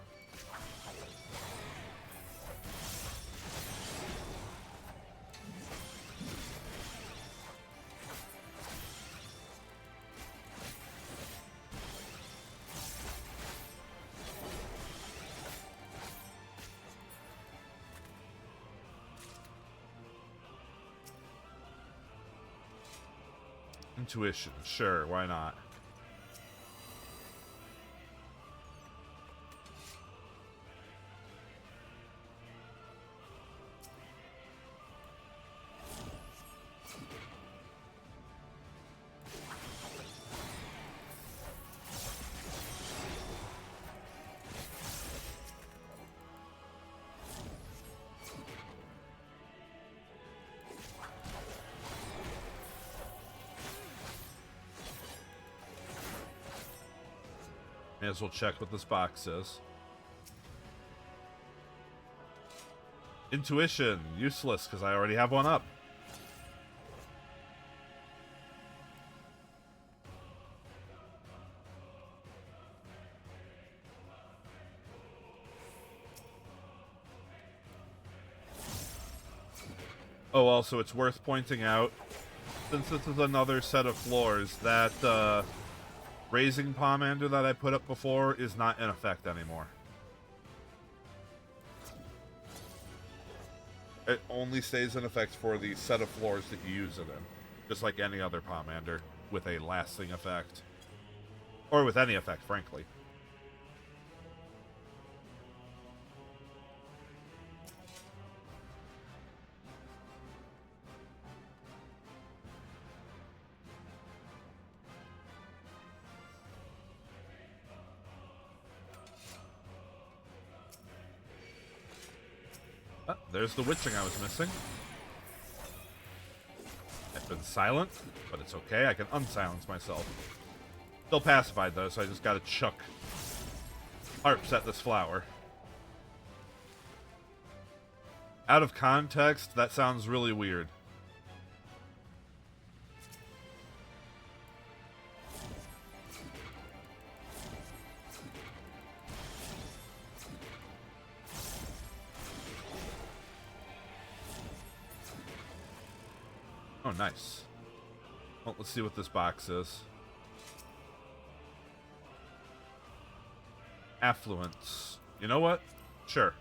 Intuition, sure, why not? May as well check what this box is. Intuition, useless because I already have one up. Oh, also, it's worth pointing out, since this is another set of floors, that raising Pomander that I put up before is not in effect anymore. It only stays in effect for the set of floors that you use it in, just like any other Pomander with a lasting effect. Or with any effect, frankly. Oh, there's the witching I was missing. I've been silent, but it's okay. I can unsilence myself. Still pacified, though, so I just gotta chuck harps at this flower. Out of context, that sounds really weird. Oh, nice. Well, let's see what this box is. Affluence. You know what? Sure.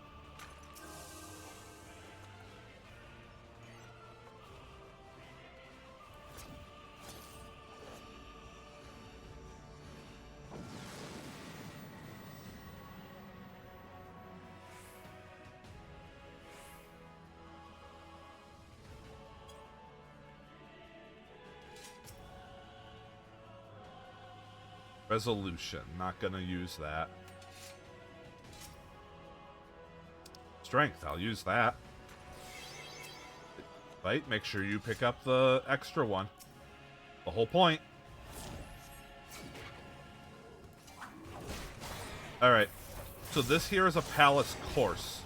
Resolution. Not gonna use that. Strength, I'll use that. Fight, make sure you pick up the extra one. The whole point. Alright, so this here is a palace course.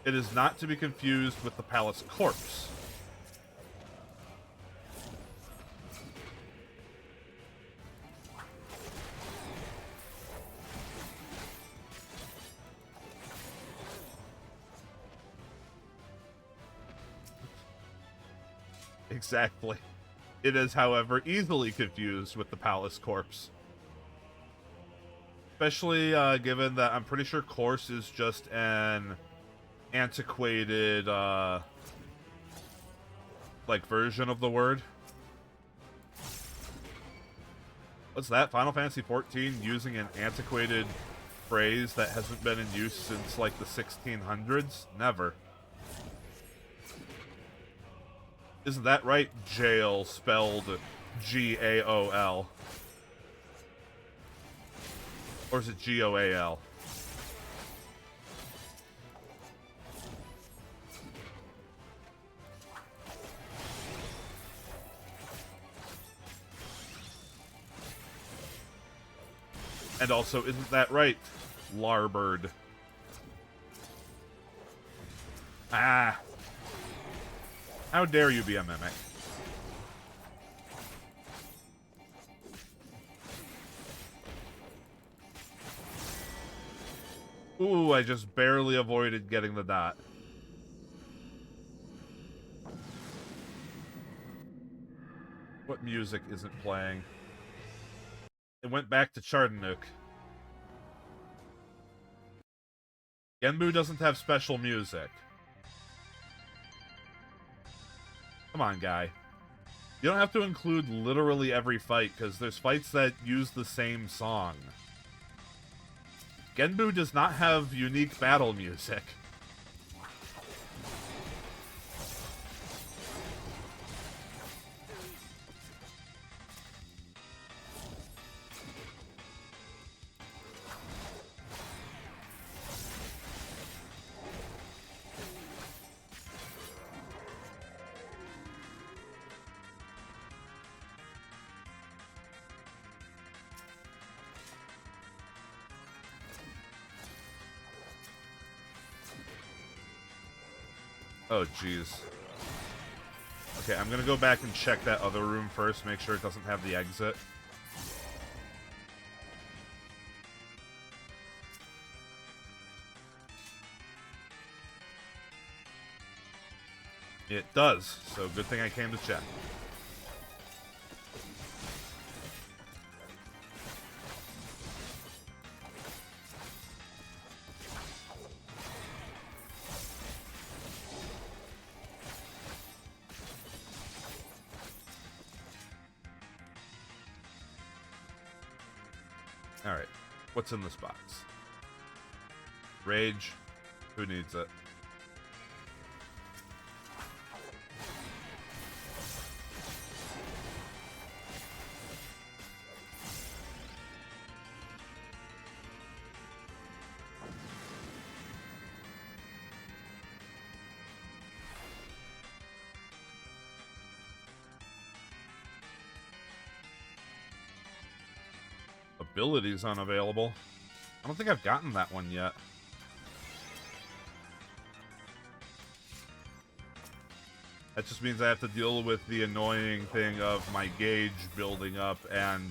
It is not to be confused with the palace corpse. Exactly. It is, however, easily confused with the palace corpse. Especially given that I'm pretty sure course is just an antiquated, like, version of the word. What's that? Final Fantasy XIV using an antiquated phrase that hasn't been in use since, like, the 1600s? Never. Isn't that right? Jail spelled G-A-O-L. Or is it G-O-A-L? And also, isn't that right? Larbird. Ah. How dare you be a mimic? Ooh, I just barely avoided getting the dot. What music isn't playing? It went back to Chardonnuk. Genbu doesn't have special music. Come on, guy. You don't have to include literally every fight, because there's fights that use the same song. Genbu does not have unique battle music. Oh, jeez. Okay, I'm gonna go back and check that other room first, make sure it doesn't have the exit. It does, so good thing I came to check. Alright, what's in this box? Rage. Who needs it? Abilities unavailable. I don't think I've gotten that one yet. That just means I have to deal with the annoying thing of my gauge building up and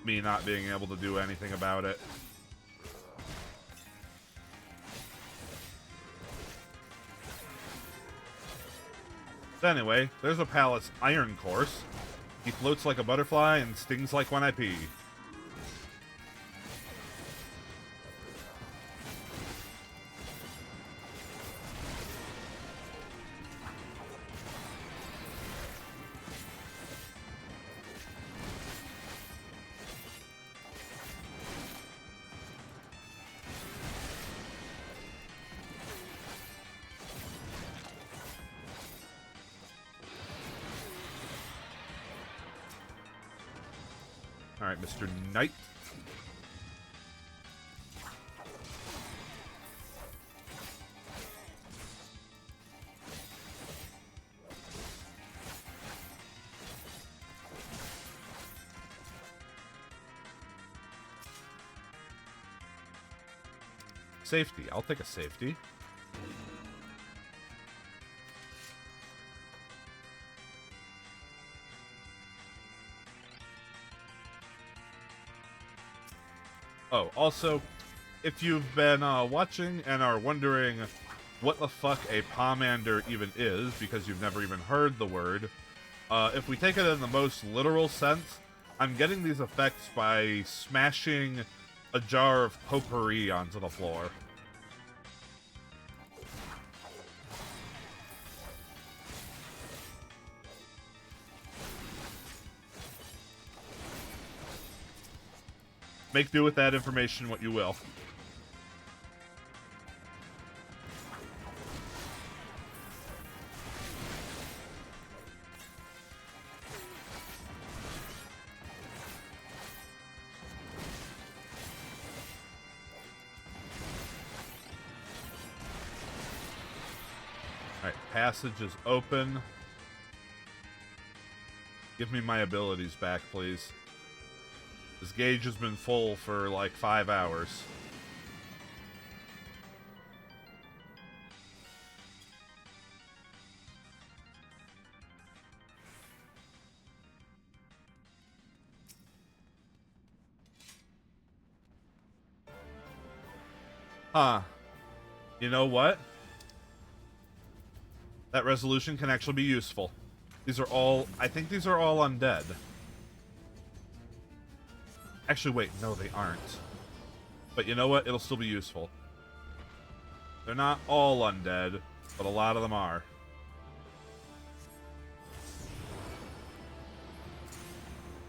me not being able to do anything about it. But anyway, there's a Palace Iron course. He floats like a butterfly and stings like when I pee. Alright, Mr. Knight. Safety. I'll take a safety. Oh, also, if you've been watching and are wondering what the fuck a pomander even is, because you've never even heard the word, if we take it in the most literal sense, I'm getting these effects by smashing a jar of potpourri onto the floor. Make do with that information what you will. Alright, passage is open. Give me my abilities back, please. This gauge has been full for like 5 hours. Huh. You know what? That resolution can actually be useful. These are all... I think these are all undead. Actually, wait. No, they aren't. But you know what? It'll still be useful. They're not all undead, but a lot of them are.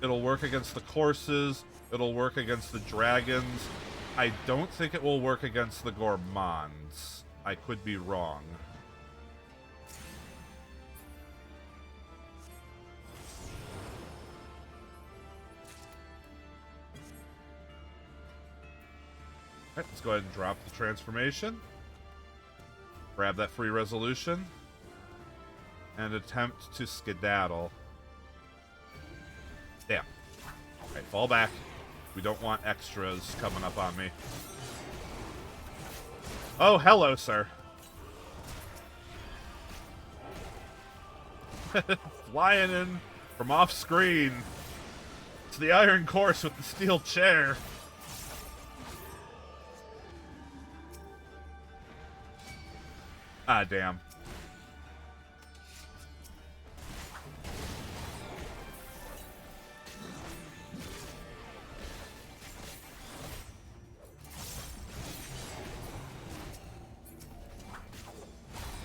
It'll work against the corpses. It'll work against the dragons. I don't think it will work against the gourmands. I could be wrong. Alright, let's go ahead and drop the transformation. Grab that free resolution. And attempt to skedaddle. Damn. Alright, fall back. We don't want extras coming up on me. Oh, hello, sir. Flying in from off screen. It's the iron course with the steel chair. Ah, damn.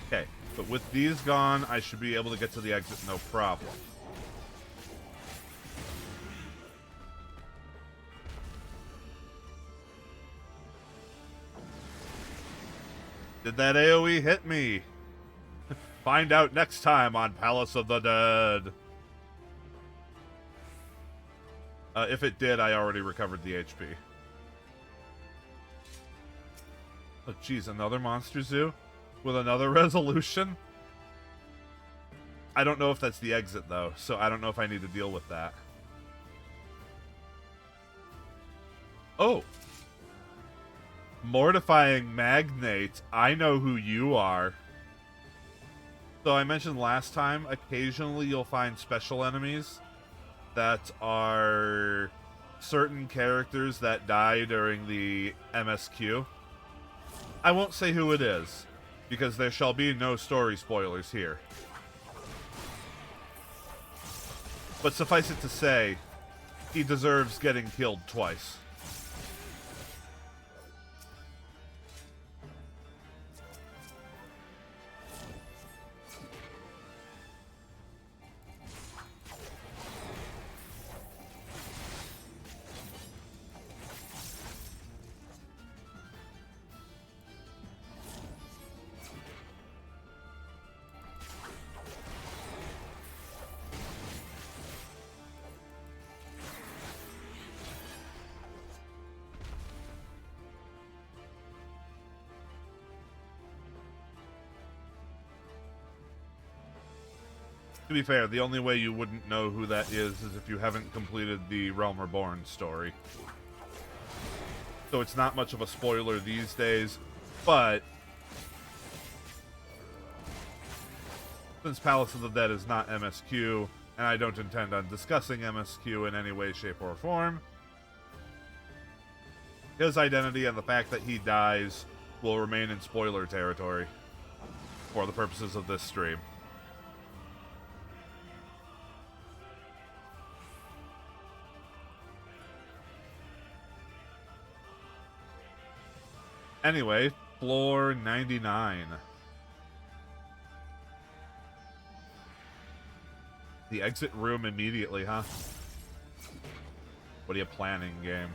Okay, but with these gone, I should be able to get to the exit no problem. Did that AoE hit me? Find out next time on Palace of the Dead. If it did, I already recovered the HP. Oh, geez, another monster zoo? With another resolution? I don't know if that's the exit, though, so I don't know if I need to deal with that. Oh! Mortifying Magnate, I know who you are. So I mentioned last time, occasionally you'll find special enemies that are certain characters that die during the MSQ. I won't say who it is, because there shall be no story spoilers here. But suffice it to say, he deserves getting killed twice. To be fair, the only way you wouldn't know who that is if you haven't completed the Realm Reborn story. so it's not much of a spoiler these days, but since Palace of the Dead is not MSQ, and I don't intend on discussing MSQ in any way, shape, or form, his identity and the fact that he dies will remain in spoiler territory for the purposes of this stream. Anyway, floor 99. The exit room immediately, huh? What are you planning, game?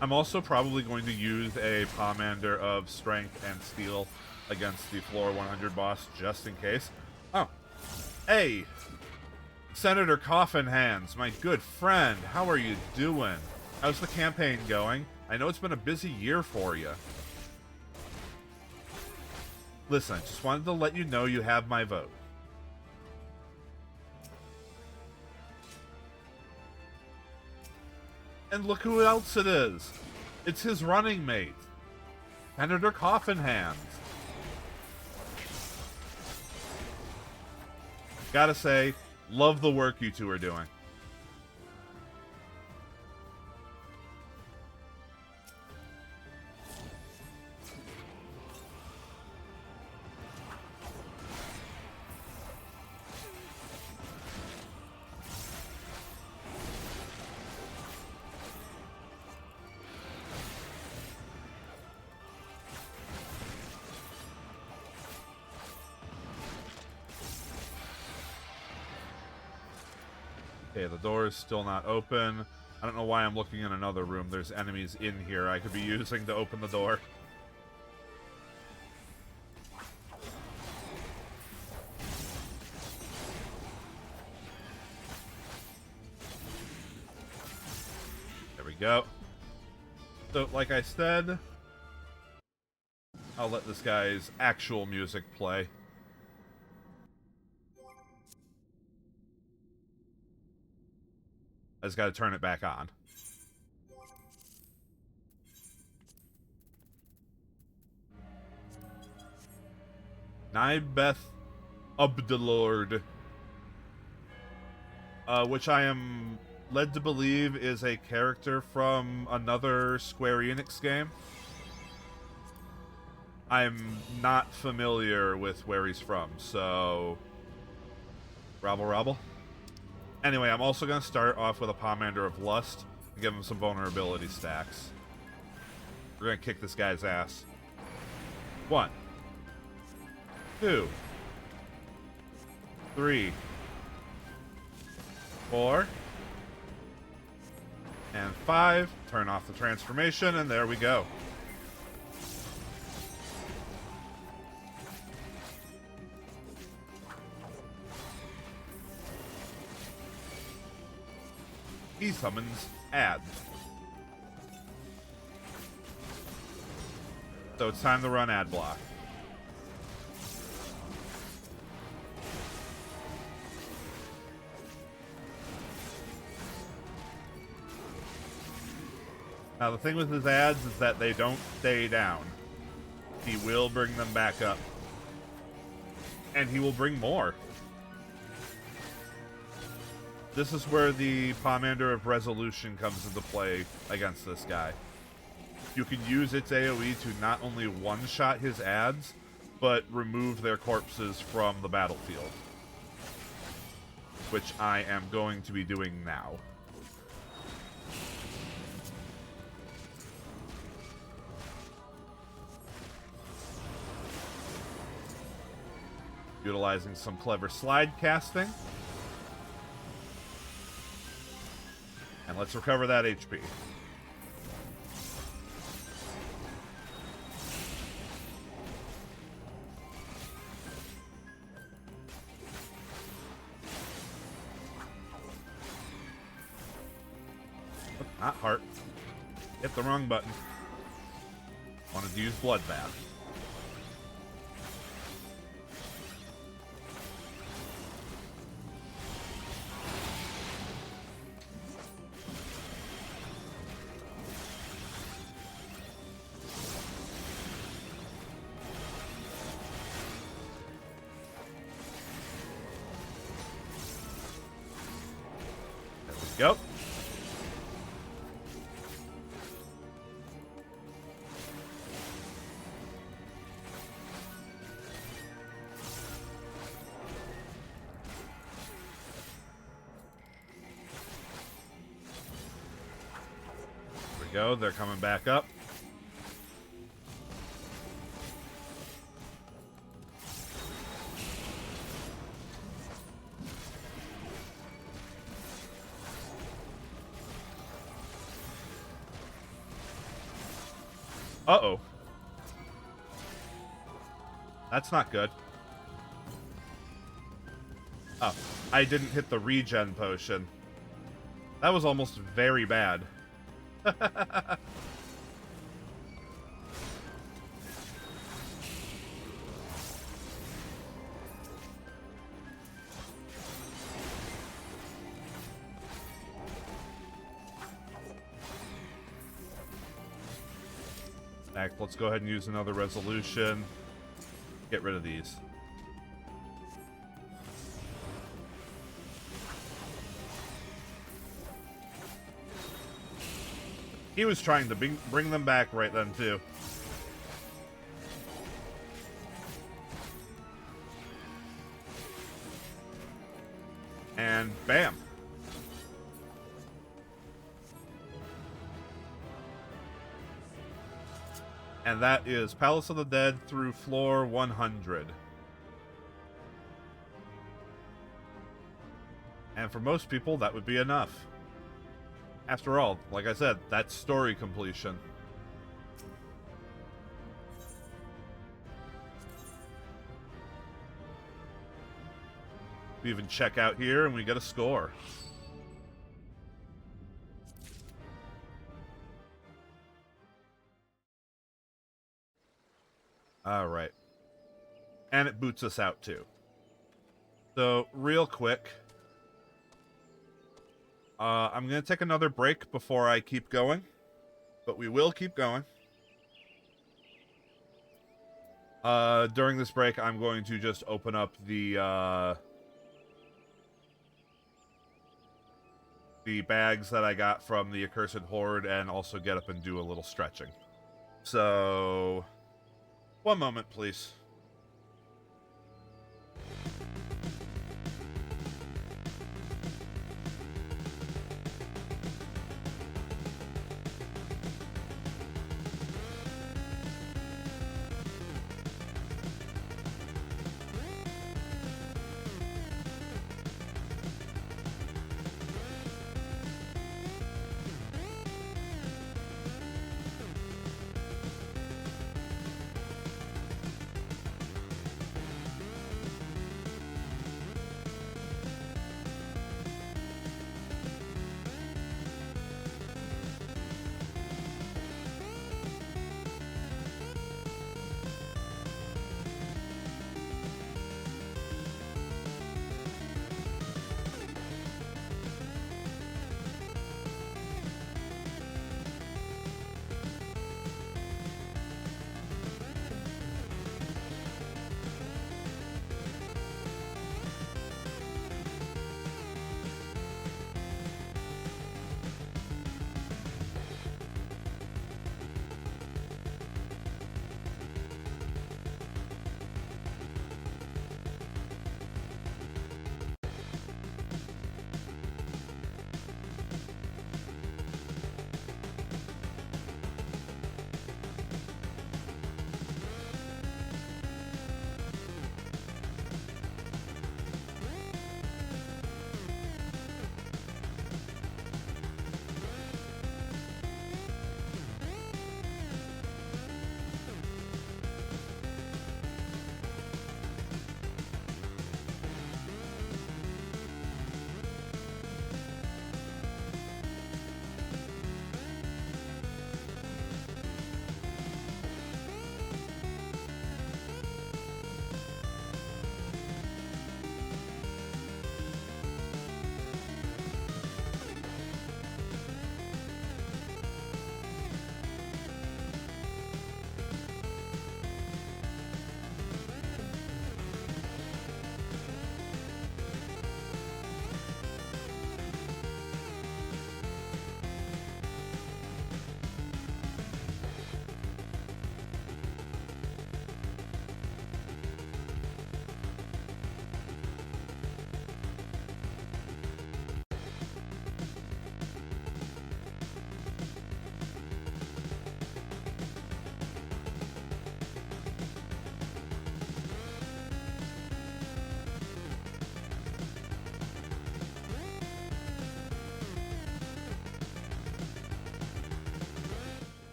I'm also probably going to use a Pomander of Strength and Steel against the floor 100 boss, just in case. Oh. Hey! Senator Coffin Hands, my good friend, how are you doing? How's the campaign going? I know it's been a busy year for you. Listen, I just wanted to let you know you have my vote. And look who else it is. It's his running mate, Senator Coffin Hands. Gotta say, love the work you two are doing. Okay, the door is still not open. I don't know why I'm looking in another room. There's enemies in here I could be using to open the door. There we go. So, like I said, I'll let this guy's actual music play. I just gotta turn it back on. Nybeth Ubdelord. Which I am led to believe is a character from another Square Enix game. I'm not familiar with where he's from, so... Rabble rabble. Anyway, I'm also going to start off with a Pomander of Lust and give him some vulnerability stacks. We're going to kick this guy's ass. 1, 2, 3, 4, and 5. Turn off the transformation, and there we go. He summons ads. So it's time to run ad block. Now the thing with his ads is that they don't stay down. He will bring them back up. And he will bring more. This is where the Pomander of Resolution comes into play against this guy. You can use its AoE to not only one-shot his ads, but remove their corpses from the battlefield. Which I am going to be doing now. Utilizing some clever slide casting. And let's recover that HP. Not heart. Hit the wrong button. Wanted to use Bloodbath. go. There we go. They're coming back up. Uh-oh. That's not good. Oh, I didn't hit the regen potion. That was almost very bad. Let's go ahead and use another resolution. Get rid of these. He was trying to bring them back right then, too. And bam. And that is Palace of the Dead through floor 100. And for most people, that would be enough. After all, like I said, that's story completion. We even check out here and we get a score. Alright. And it boots us out too. So, real quick. I'm going to take another break before I keep going. But we will keep going. During this break, I'm going to just open up the bags that I got from the Accursed Horde and also get up and do a little stretching. So, one moment, please.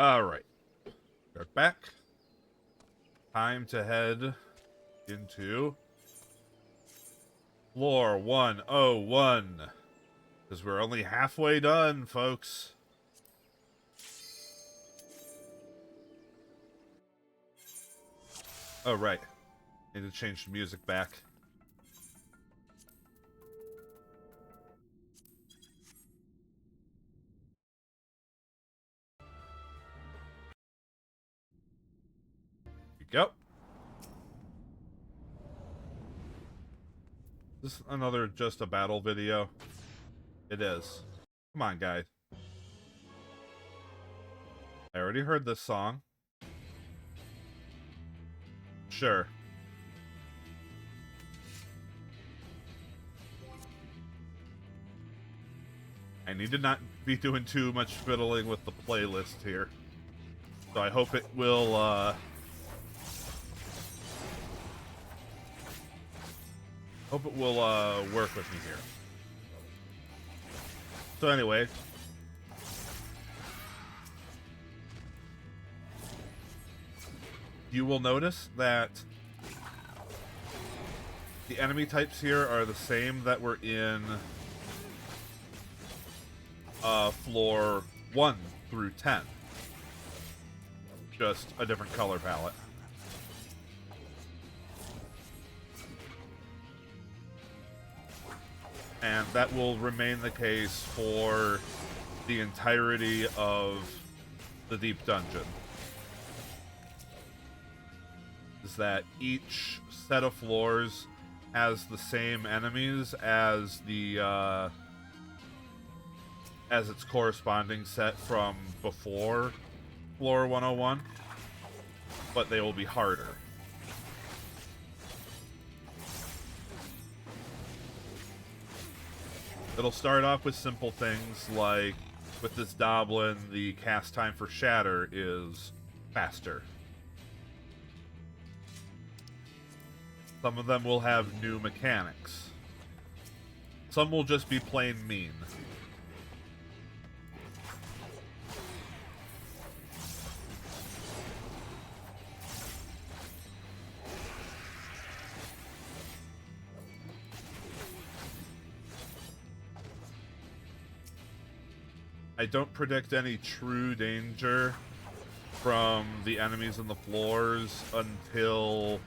Alright. We're back. Time to head into floor 101. Because we're only halfway done, folks. Oh, right. Need to change the music back. Here we go. This is another just a battle video. It is. Come on, guys. I already heard this song. Sure. I need to not be doing too much fiddling with the playlist here. So I hope it will, work with me here. So anyway. You will notice that the enemy types here are the same that were in floor 1 through 10. Just a different color palette. And that will remain the case for the entirety of the Deep Dungeon. Is that each set of floors has the same enemies as the as its corresponding set from before floor 101, but they will be harder. It'll start off with simple things like, with this Doblin, the cast time for Shatter is faster. Some of them will have new mechanics. Some will just be plain mean. I don't predict any true danger from the enemies in the floors until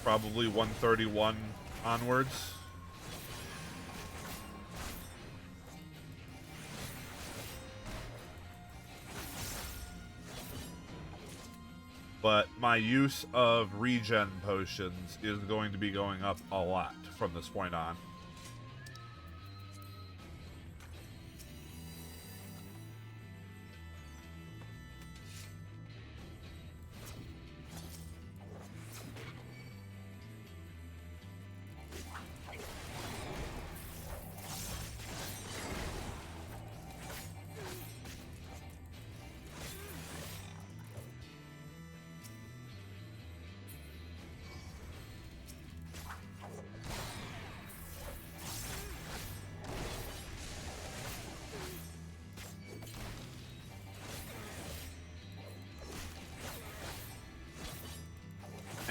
probably 131 onwards. But my use of regen potions is going to be going up a lot from this point on.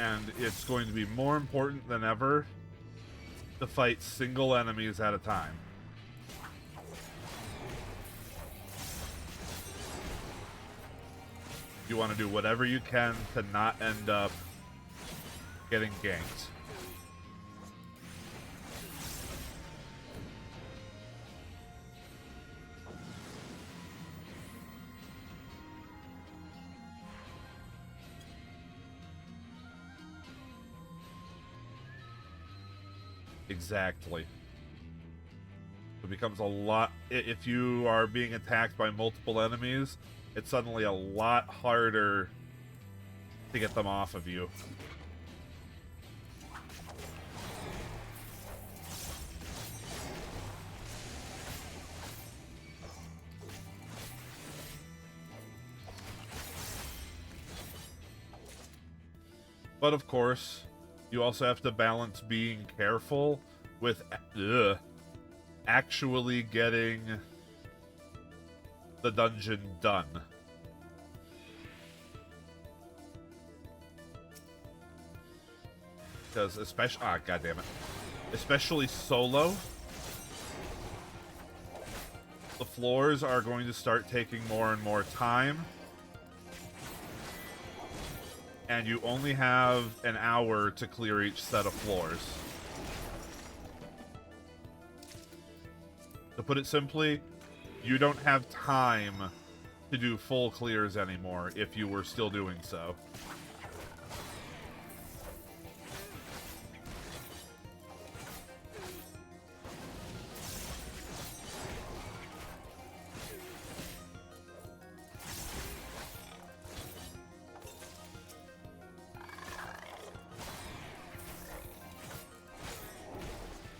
And it's going to be more important than ever to fight single enemies at a time. You want to do whatever you can to not end up getting ganked. Exactly. It becomes a lot... If you are being attacked by multiple enemies, it's suddenly a lot harder to get them off of you. But of course, you also have to balance being careful with actually getting the dungeon done. because especially god damn it, especially solo, the floors are going to start taking more and more time, and you only have an hour to clear each set of floors. To put it simply, you don't have time to do full clears anymore if you were still doing so.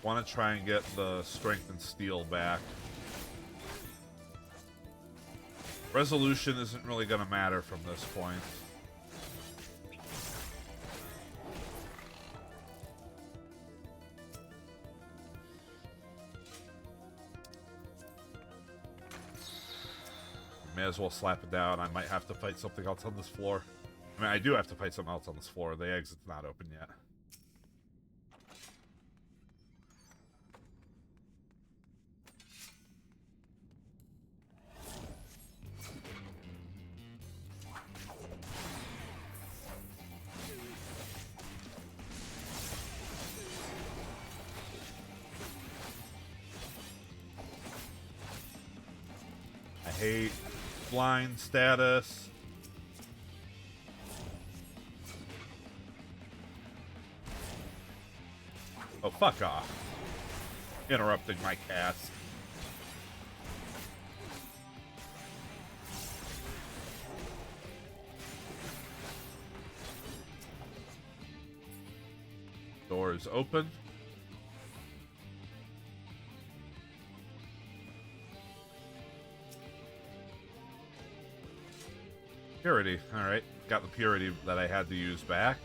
Want to try and get the strength and steel back. Resolution isn't really going to matter from this point. May as well slap it down. I might have to fight something else on this floor. I mean, I do have to fight something else on this floor. The exit's not open yet. Hate blind status. Oh, fuck off. Interrupting my cast. Doors open. Purity. Alright. Got the purity that I had to use back.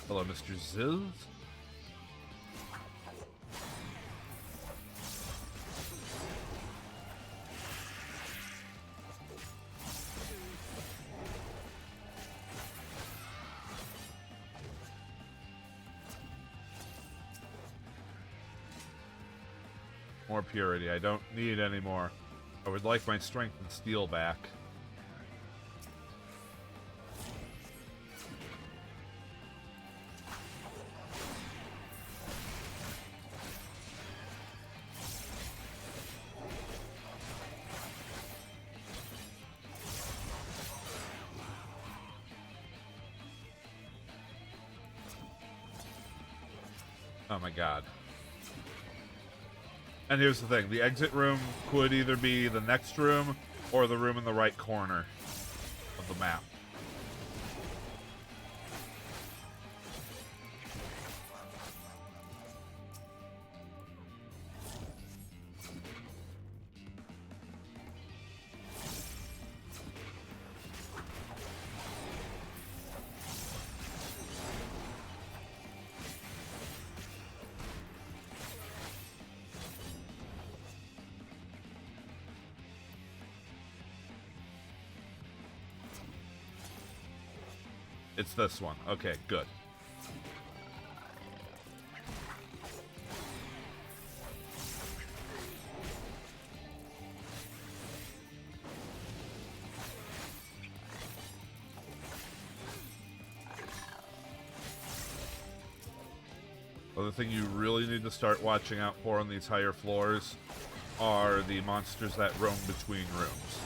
Hello, Mr. Ziz. More purity. I don't need any more. I would like my strength and steel back. Oh my god. And here's the thing, the exit room could either be the next room or the room in the right corner of the map. It's this one. Okay, good. Other thing you really need to start watching out for on these higher floors are the monsters that roam between rooms.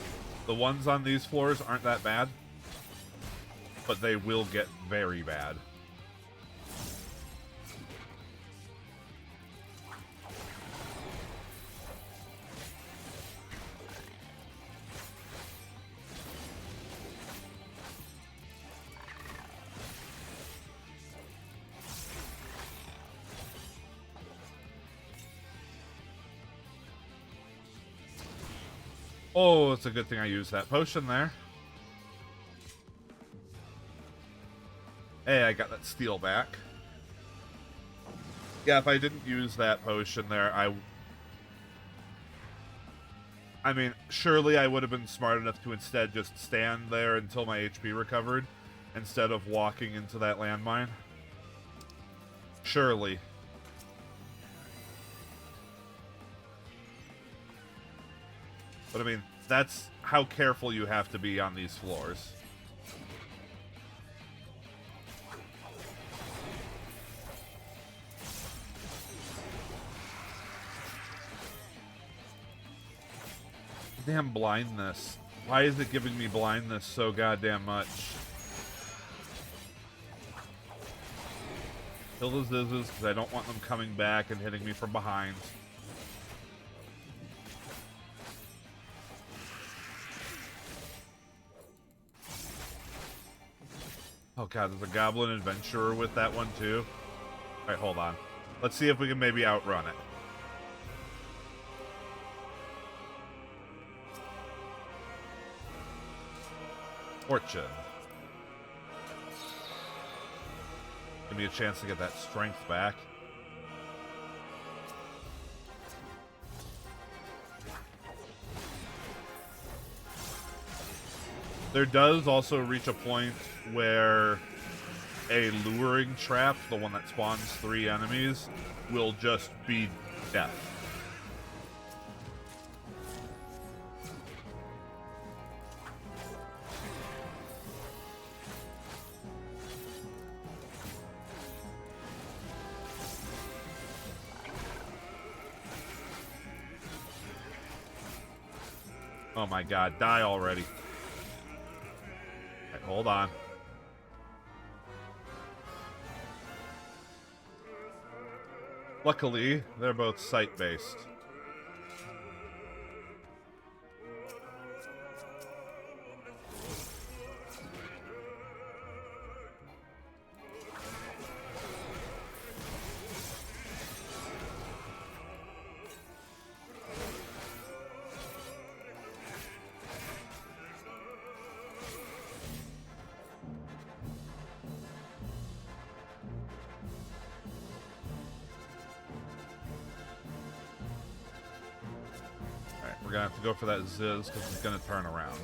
The ones on these floors aren't that bad, but they will get very bad. Oh, it's a good thing I used that potion there. Hey, I got that steel back. Yeah, if I didn't use that potion there, I mean, surely I would have been smart enough to instead just stand there until my HP recovered, instead of walking into that landmine. Surely. But I mean, that's how careful you have to be on these floors. Damn blindness. Why is it giving me blindness so goddamn much? Kill those Zizzes because I don't want them coming back and hitting me from behind. Oh god, there's a goblin adventurer with that one too. Alright, hold on. Let's see if we can maybe outrun it. Fortune. Give me a chance to get that strength back. There does also reach a point where a luring trap, the one that spawns 3 enemies, will just be death. Oh my god, die already. Right, hold on. Luckily, they're both sight-based. We're gonna have to go for that Ziz because it's gonna turn around.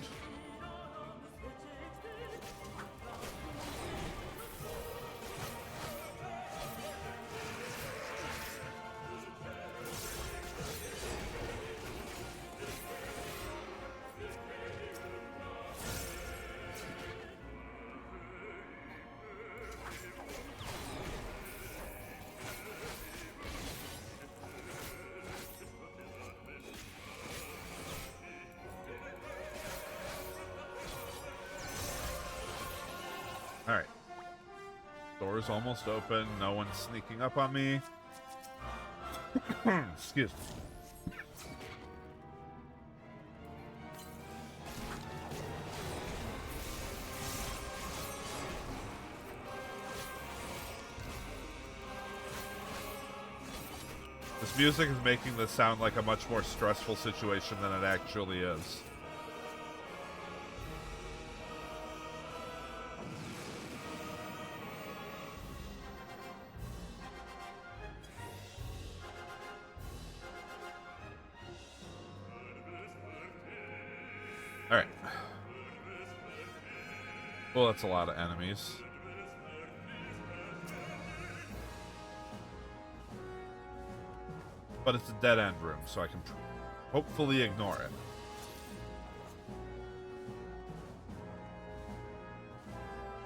Alright. Door's almost open. No one's sneaking up on me. Excuse me. This music is making this sound like a much more stressful situation than it actually is. Alright. Well, that's a lot of enemies. But it's a dead-end room, so I can hopefully ignore it.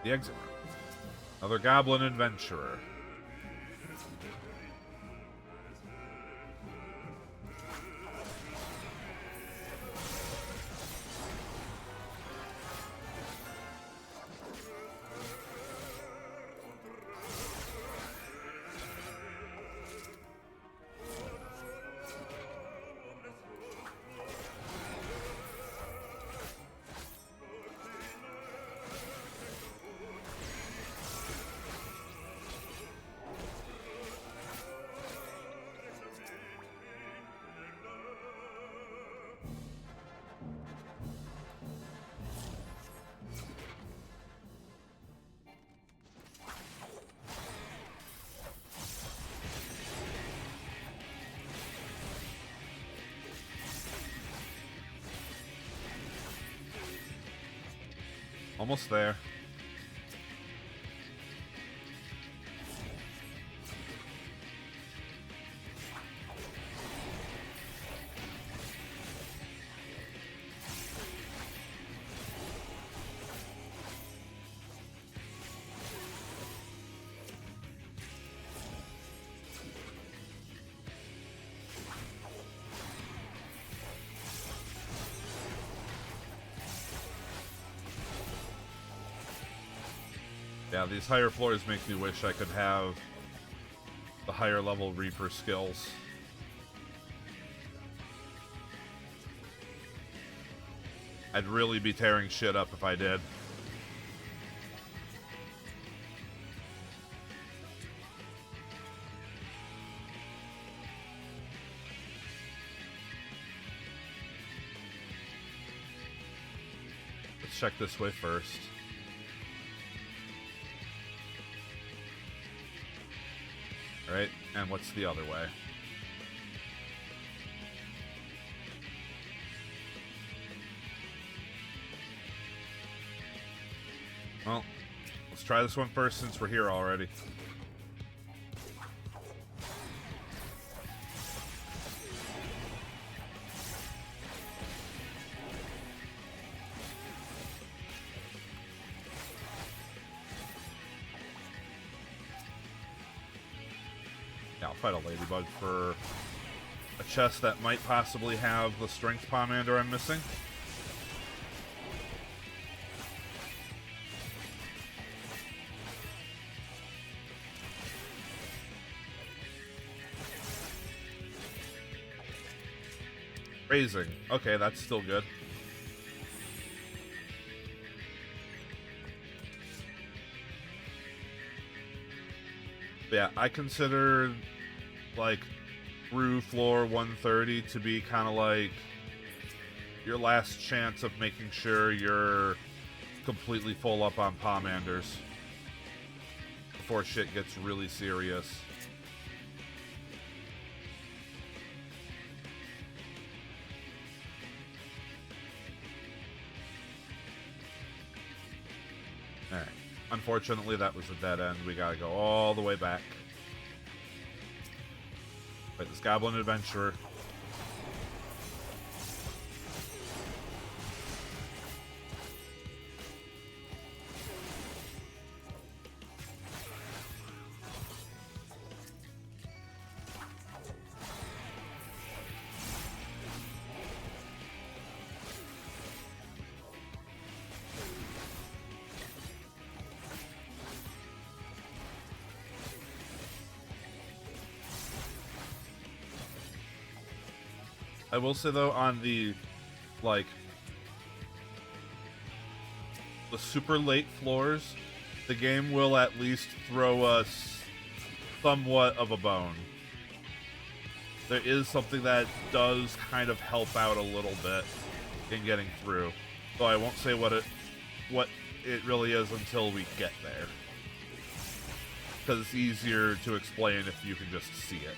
The exit room. Another goblin adventurer. Almost there. Yeah, these higher floors make me wish I could have the higher level Reaper skills. I'd really be tearing shit up if I did. Let's check this way first. Right, and what's the other way? Well, let's try this one first since we're here already. I'll fight a ladybug for a chest that might possibly have the strength pomander I'm missing. Raising. Okay, that's still good. But yeah, I consider like through floor 130 to be kind of like your last chance of making sure you're completely full up on pomanders before shit gets really serious. Alright. Unfortunately, that was a dead end. We gotta go all the way back. Fight this goblin adventurer. I will say though, on the like the super late floors, the game will at least throw us somewhat of a bone. There is something that does kind of help out a little bit in getting through. Though I won't say what it really is until we get there. Because it's easier to explain if you can just see it.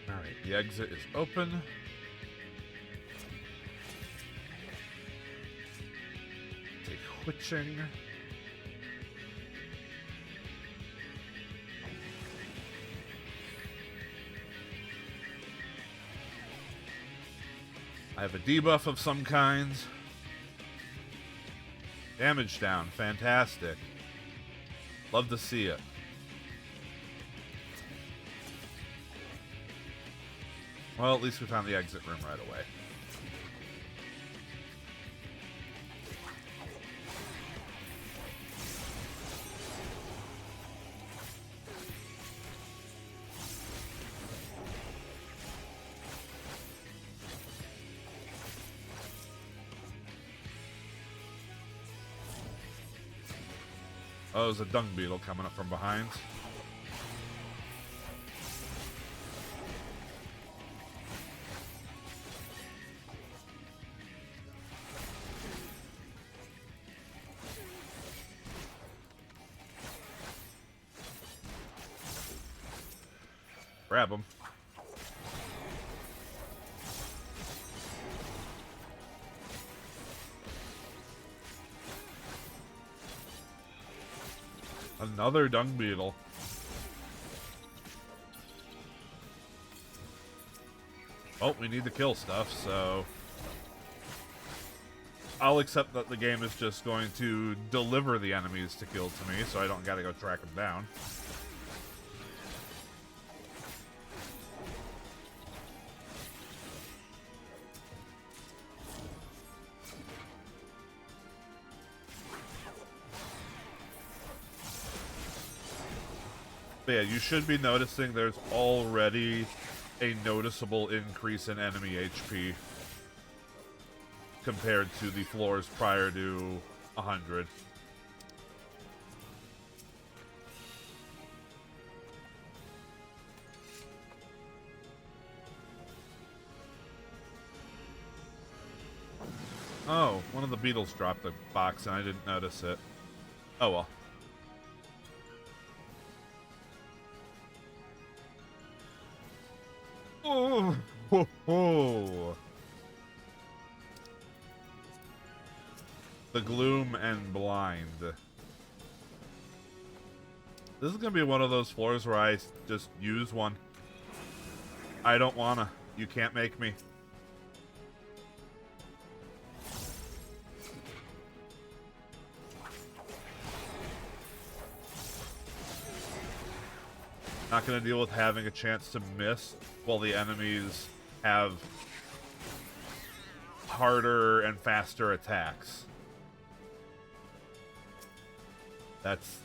Alright, the exit is open. Take Witching. I have a debuff of some kind. Damage down, fantastic. Love to see it. Well, at least we found the exit room right away. Oh, there's a dung beetle coming up from behind. Grab him. Another dung beetle. Oh, we need to kill stuff, so I'll accept that the game is just going to deliver the enemies to kill to me, so I don't gotta go track them down. But yeah, you should be noticing there's already a noticeable increase in enemy HP compared to the floors prior to 100. Oh, one of the beetles dropped a box and I didn't notice it. Oh well. Oh, ho, ho. The gloom and blind. This is gonna be one of those floors where I just use one. I don't wanna. You can't make me. Not gonna deal with having a chance to miss while the enemies have harder and faster attacks. That's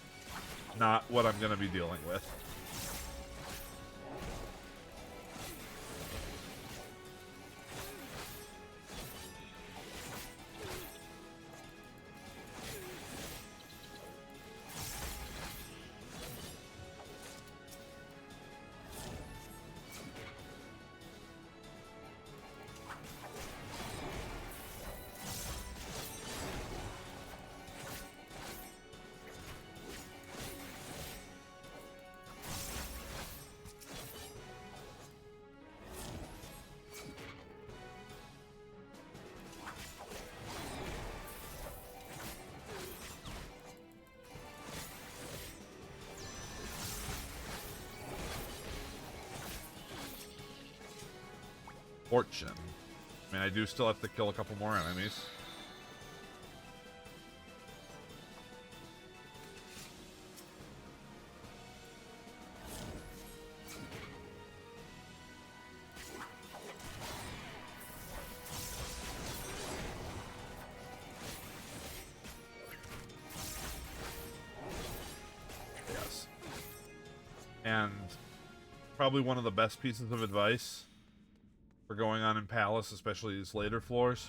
not what I'm gonna be dealing with. Fortune. I mean, I do still have to kill a couple more enemies. Yes. And probably one of the best pieces of advice for going on in Palace, especially these later floors.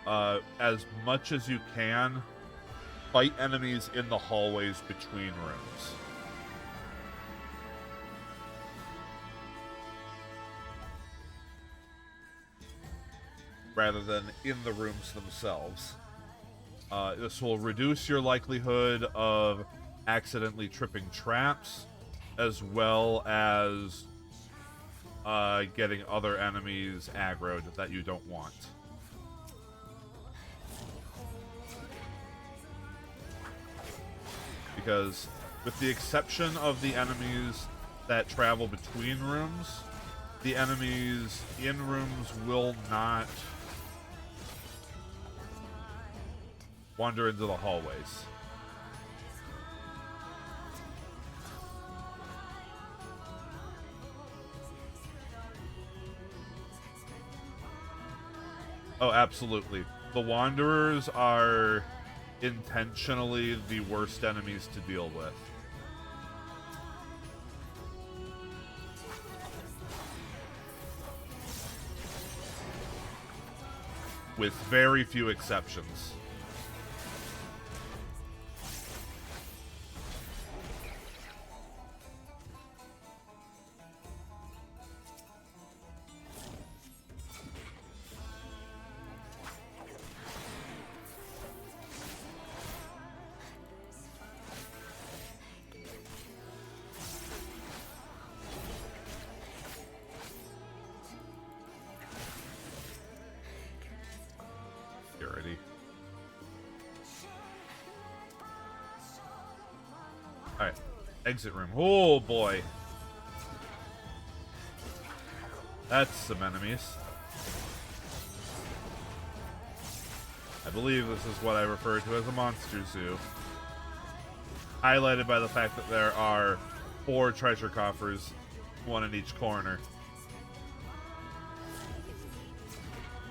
As much as you can, fight enemies in the hallways between rooms. Rather than in the rooms themselves. This will reduce your likelihood of accidentally tripping traps, as well as getting other enemies aggroed that you don't want. Because with the exception of the enemies that travel between rooms, the enemies in rooms will not wander into the hallways. Oh, absolutely. The Wanderers are intentionally the worst enemies to deal with. With very few exceptions. Exit room. Oh boy. That's some enemies. I believe this is what I refer to as a monster zoo. Highlighted by the fact that there are 4 treasure coffers, 1 in each corner.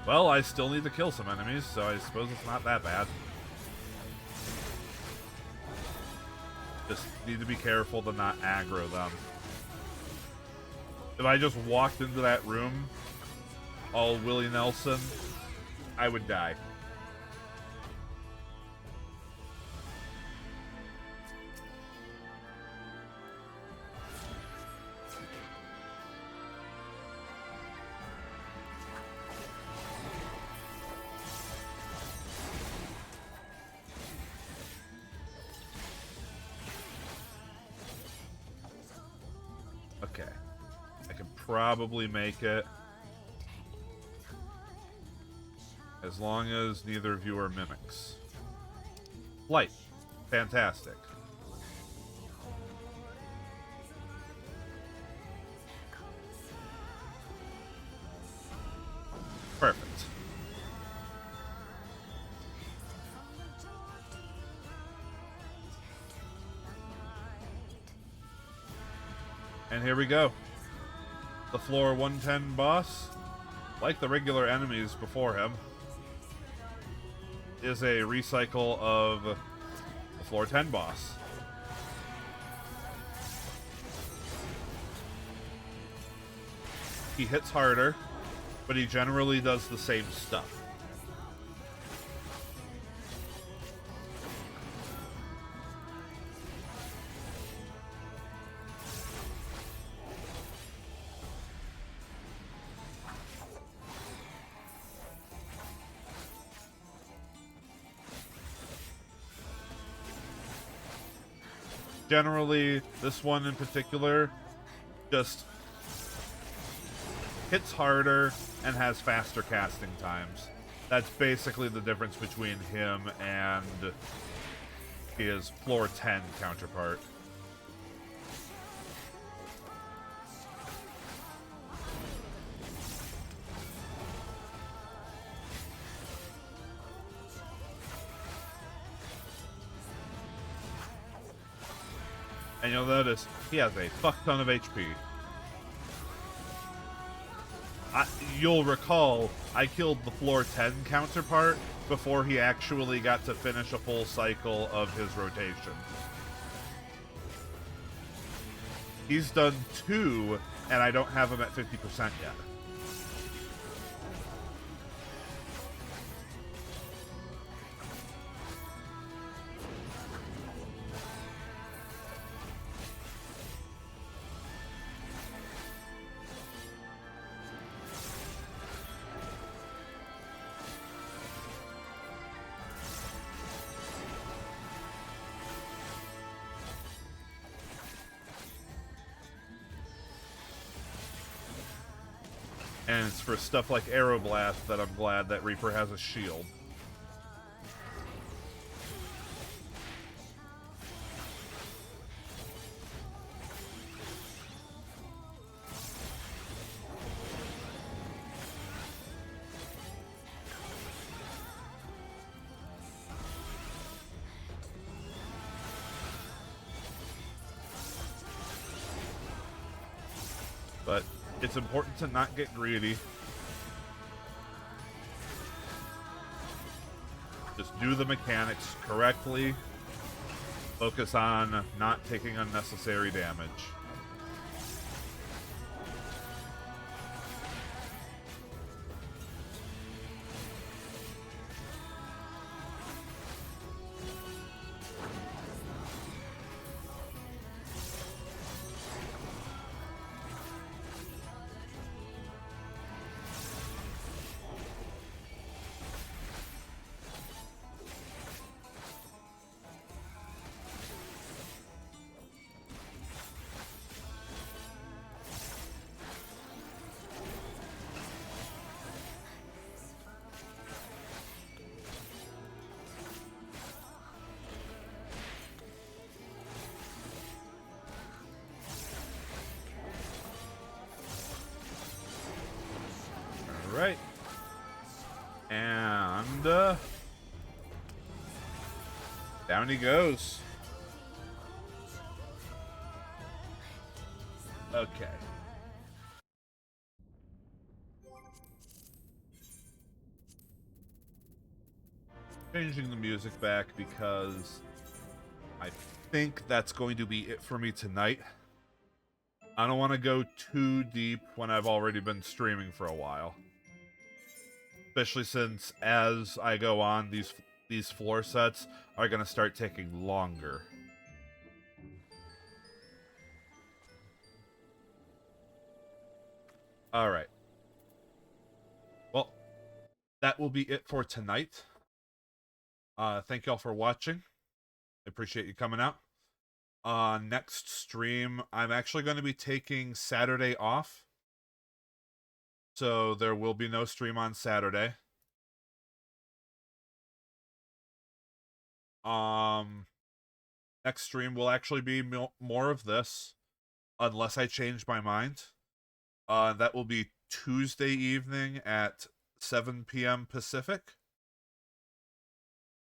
Well, I still need to kill some enemies, so I suppose it's not that bad. Just need to be careful to not aggro them. If I just walked into that room all Willie Nelson, I would die. Okay. I can probably make it. As long as neither of you are mimics. Light. Fantastic. Perfect. And here we go. The floor 110 boss, like the regular enemies before him, is a recycle of the floor 10 boss. He hits harder, but he generally does the same stuff. Generally, this one in particular just hits harder and has faster casting times. That's basically the difference between him and his floor 10 counterpart. And you'll notice he has a fuck ton of HP. You'll recall I killed the floor 10 counterpart before he actually got to finish a full cycle of his rotation. He's done 2, and I don't have him at 50% yet. And it's for stuff like Aeroblast that I'm glad that Reaper has a shield. But it's important to not get greedy. Just do the mechanics correctly. Focus on not taking unnecessary damage. And down he goes. Okay. Changing the music back because I think that's going to be it for me tonight. I don't want to go too deep when I've already been streaming for a while. Especially since as I go on, these floor sets are going to start taking longer. Alright. Well, that will be it for tonight. Thank y'all for watching. I appreciate you coming out. Next stream, I'm actually going to be taking Saturday off. So there will be no stream on Saturday. Next stream will actually be more of this, unless I change my mind. That will be Tuesday evening at 7 p.m. Pacific.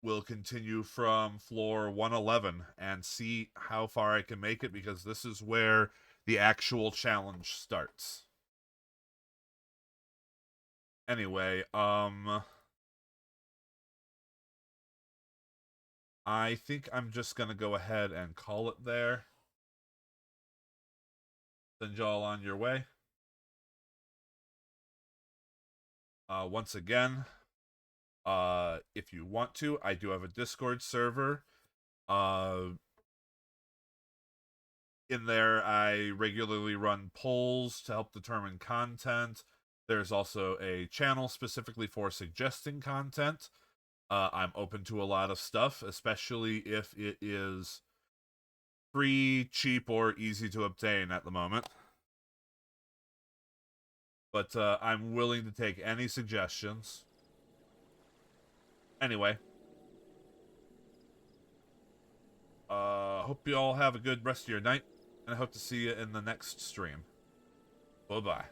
We'll continue from floor 111 and see how far I can make it, because this is where the actual challenge starts. Anyway, I think I'm just gonna go ahead and call it there. Send y'all on your way. Once again, if you want to, I do have a Discord server. In there, I regularly run polls to help determine content. There's also a channel specifically for suggesting content. I'm open to a lot of stuff, especially if it is free, cheap, or easy to obtain at the moment. But I'm willing to take any suggestions. Anyway. Hope you all have a good rest of your night, and I hope to see you in the next stream. Bye-bye.